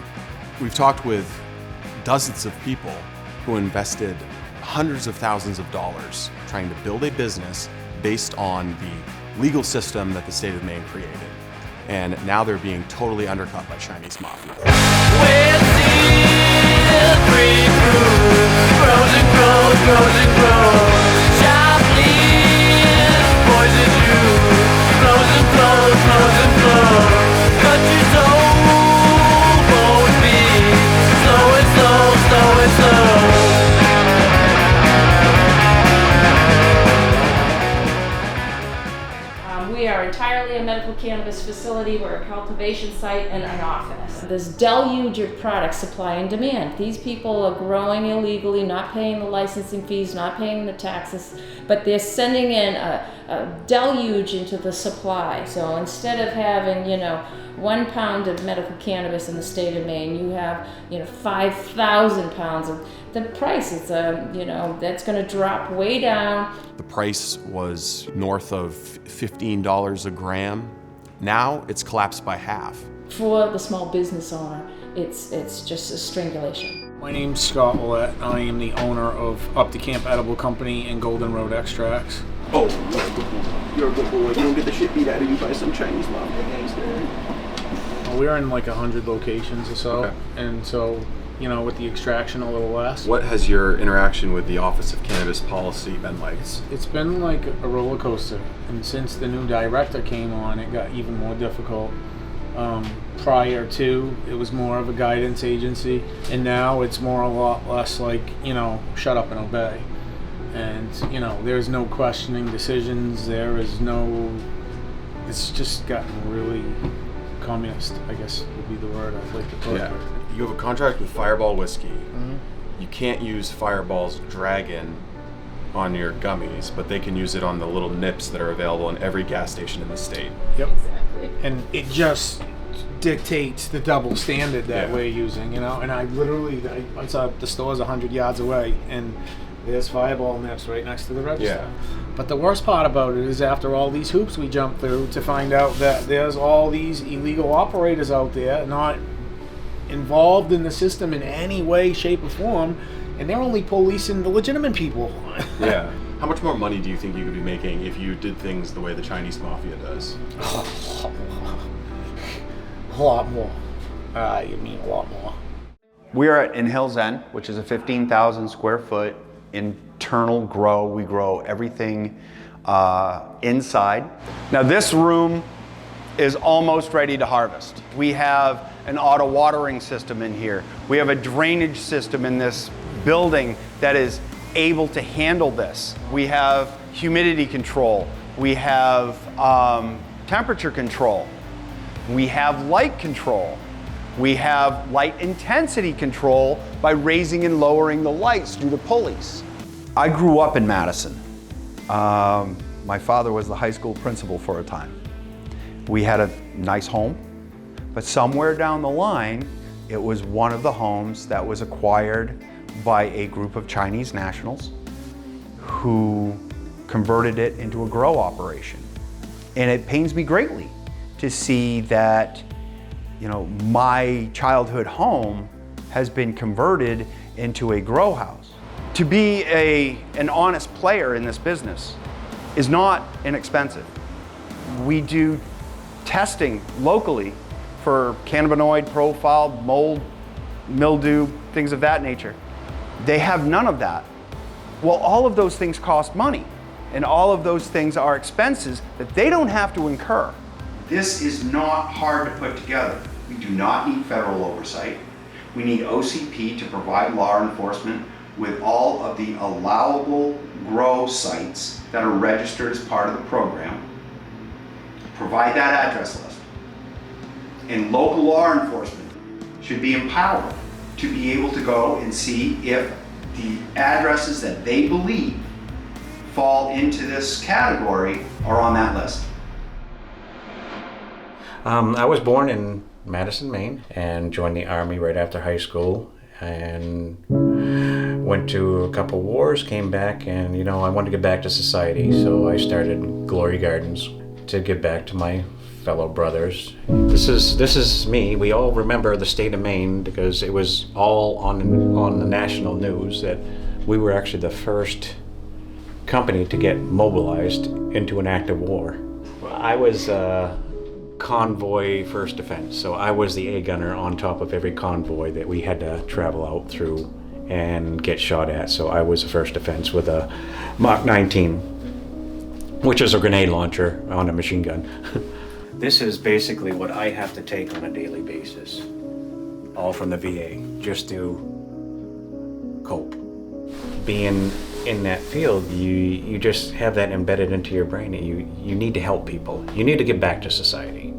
We've talked with dozens of people who invested hundreds of thousands of dollars trying to build a business based on the legal system that the state of Maine created. And now they're being totally undercut by Chinese Mafia. We are entirely a medical cannabis facility. We're a cultivation site and an office. This deluge of product supply and demand. These people are growing illegally, not paying the licensing fees, not paying the taxes, but they're sending in a deluge into the supply. So instead of having, 1 pound of medical cannabis in the state of Maine, you have, 5,000 pounds of the price. It's that's going to drop way down. The price was north of $15 a gram. Now it's collapsed by half. For the small business owner, it's just a strangulation. My name's Scott Willett. I am the owner of Up to Camp Edible Company and Golden Road Extracts. Oh, you're a good boy. You don't get the shit beat out of you by some Chinese mafia gangster. We're in like 100 locations or so, Okay. and so, with the extraction a little less. What has your interaction with the Office of Cannabis Policy been like? It's been like a roller coaster, and since the new director came on, it got even more difficult. Prior to, it was more of a guidance agency, and now it's a lot less like, shut up and obey. And, there's no questioning decisions, it's just gotten really communist, I guess would be the word I'd like to put. Yeah. You have a contract with Fireball Whiskey. Mm-hmm. You can't use Fireball's Dragon on your gummies, but they can use it on the little nips that are available in every gas station in the state. Yep. Exactly. And it just dictates the double standard that we're using, and I saw the store's 100 yards away, and there's Fireball nips right next to the register. Yeah. But the worst part about it is after all these hoops we jump through to find out that there's all these illegal operators out there not involved in the system in any way, shape, or form, and they're only policing the legitimate people. Yeah. How much more money do you think you could be making if you did things the way the Chinese Mafia does? A lot more. You mean a lot more. We are in Hills End, which is a 15,000 square foot internal grow. We grow everything inside. Now this room is almost ready to harvest. We have an auto watering system in here. We have a drainage system in this building that is able to handle this. We have humidity control. We have temperature control. We have light control. We have light intensity control by raising and lowering the lights through the pulleys. I grew up in Madison. My father was the high school principal for a time. We had a nice home, but somewhere down the line, it was one of the homes that was acquired by a group of Chinese nationals who converted it into a grow operation. And it pains me greatly to see that, you know, my childhood home has been converted into a grow house. To be an honest player in this business is not inexpensive. We do testing locally for cannabinoid profile, mold, mildew, things of that nature. They have none of that. Well, all of those things cost money, and all of those things are expenses that they don't have to incur. This is not hard to put together. We do not need federal oversight. We need OCP to provide law enforcement with all of the allowable grow sites that are registered as part of the program. Provide that address list. And local law enforcement should be empowered to be able to go and see if the addresses that they believe fall into this category are on that list. I was born in Madison, Maine, and joined the Army right after high school, and went to a couple wars, came back, and you know, I wanted to get back to society, so I started Glory Gardens to give back to my fellow brothers. This is me. We all remember the state of Maine because it was all on the national news that we were actually the first company to get mobilized into an active war. I was convoy first defense, so I was the A gunner on top of every convoy that we had to travel out through and get shot at. So I was the first defense with a Mach 19, which is a grenade launcher on a machine gun. This is basically what I have to take on a daily basis, all from the VA, just to cope. Being in that field, you just have that embedded into your brain. You need to help people. You need to give back to society.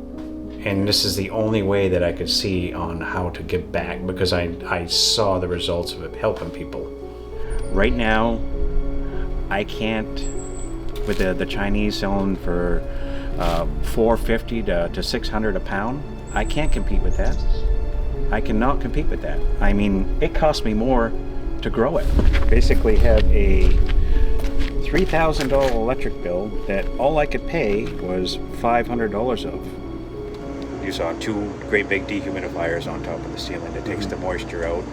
And this is the only way that I could see on how to give back, because I saw the results of it helping people. Right now, I can't, with the Chinese selling for $450 to $600 a pound, I can't compete with that. I cannot compete with that. I mean, it cost me more to grow it. Basically had a $3,000 electric bill that all I could pay was $500 of. You saw two great big dehumidifiers on top of the ceiling that takes the moisture out,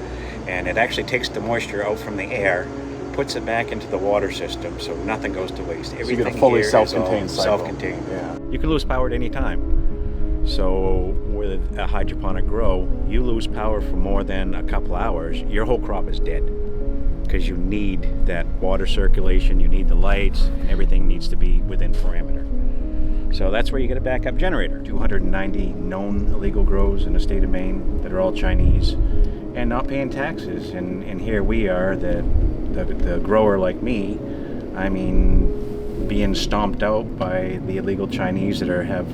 and it actually takes the moisture out from the air, puts it back into the water system, so nothing goes to waste. Everything you get a fully here self-contained is all cycle. self-contained. Yeah. You can lose power at any time. So with a hydroponic grow, you lose power for more than a couple hours, your whole crop is dead. Because you need that water circulation, you need the lights, and everything needs to be within parameter. So that's where you get a backup generator. 290 known illegal grows in the state of Maine that are all Chinese and not paying taxes. And here we are, the grower like me, I mean, being stomped out by the illegal Chinese that have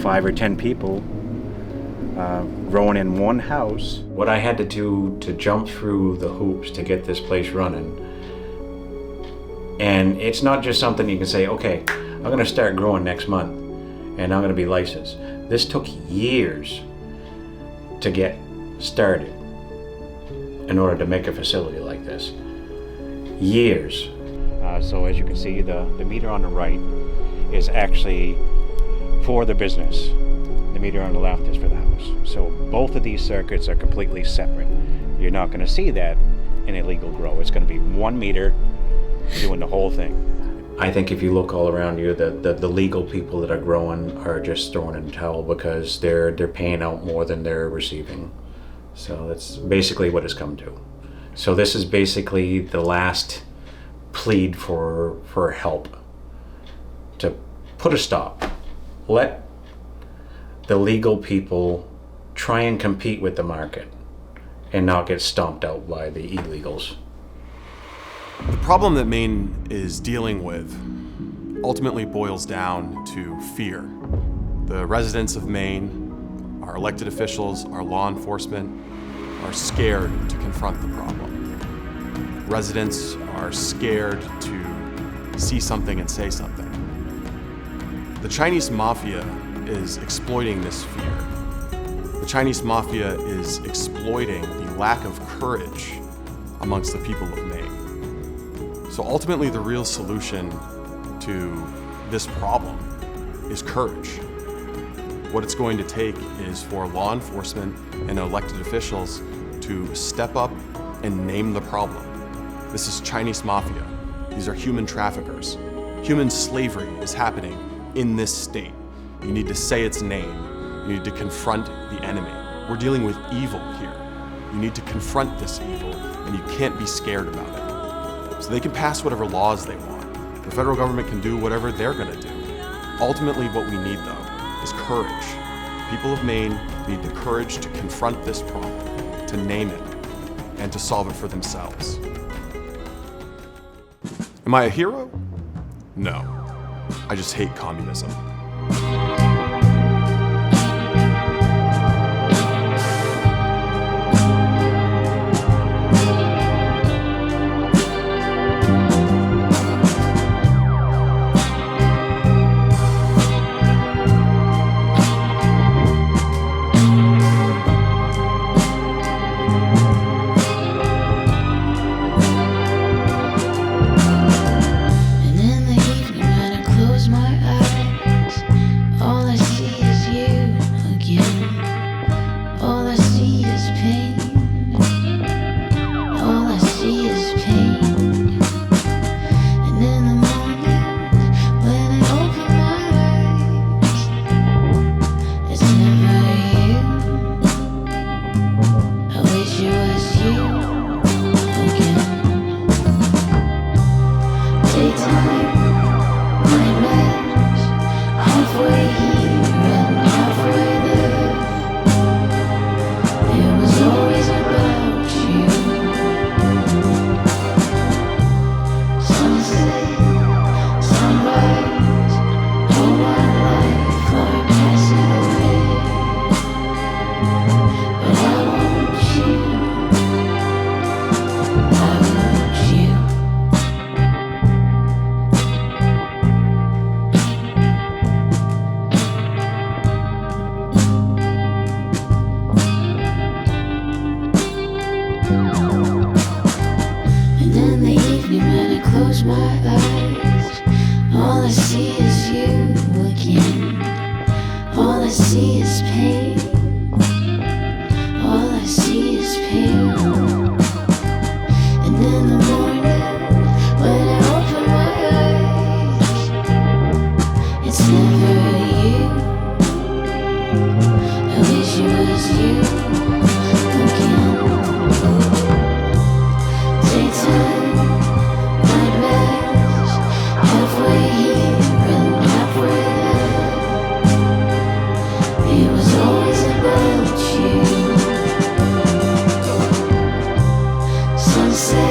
5 or 10 people growing in one house. What I had to do to jump through the hoops to get this place running. And it's not just something you can say, okay, I'm gonna start growing next month and I'm gonna be licensed. This took years to get started in order to make a facility like this. Years. So as you can see, the meter on the right is actually for the business. The meter on the left is for the house. So both of these circuits are completely separate. You're not gonna see that in illegal grow. It's gonna be one meter doing the whole thing. I think if you look all around you, the legal people that are growing are just throwing in the towel because they're paying out more than they're receiving. So that's basically what it's come to. So this is basically the last plead for help to put a stop. Let the legal people try and compete with the market and not get stomped out by the illegals. The problem that Maine is dealing with ultimately boils down to fear. The residents of Maine our elected officials, our law enforcement are scared to confront the problem. Residents are scared to see something and say something. The Chinese Mafia is exploiting this fear. The Chinese Mafia is exploiting the lack of courage amongst the people of Maine. So ultimately, the real solution to this problem is courage. What it's going to take is for law enforcement and elected officials to step up and name the problem. This is Chinese Mafia. These are human traffickers. Human slavery is happening in this state. You need to say its name. You need to confront the enemy. We're dealing with evil here. You need to confront this evil, and you can't be scared about it. So they can pass whatever laws they want. The federal government can do whatever they're gonna do. Ultimately, what we need, though, is courage. People of Maine need the courage to confront this problem, to name it, and to solve it for themselves. Am I a hero? No. I just hate communism. Sunset.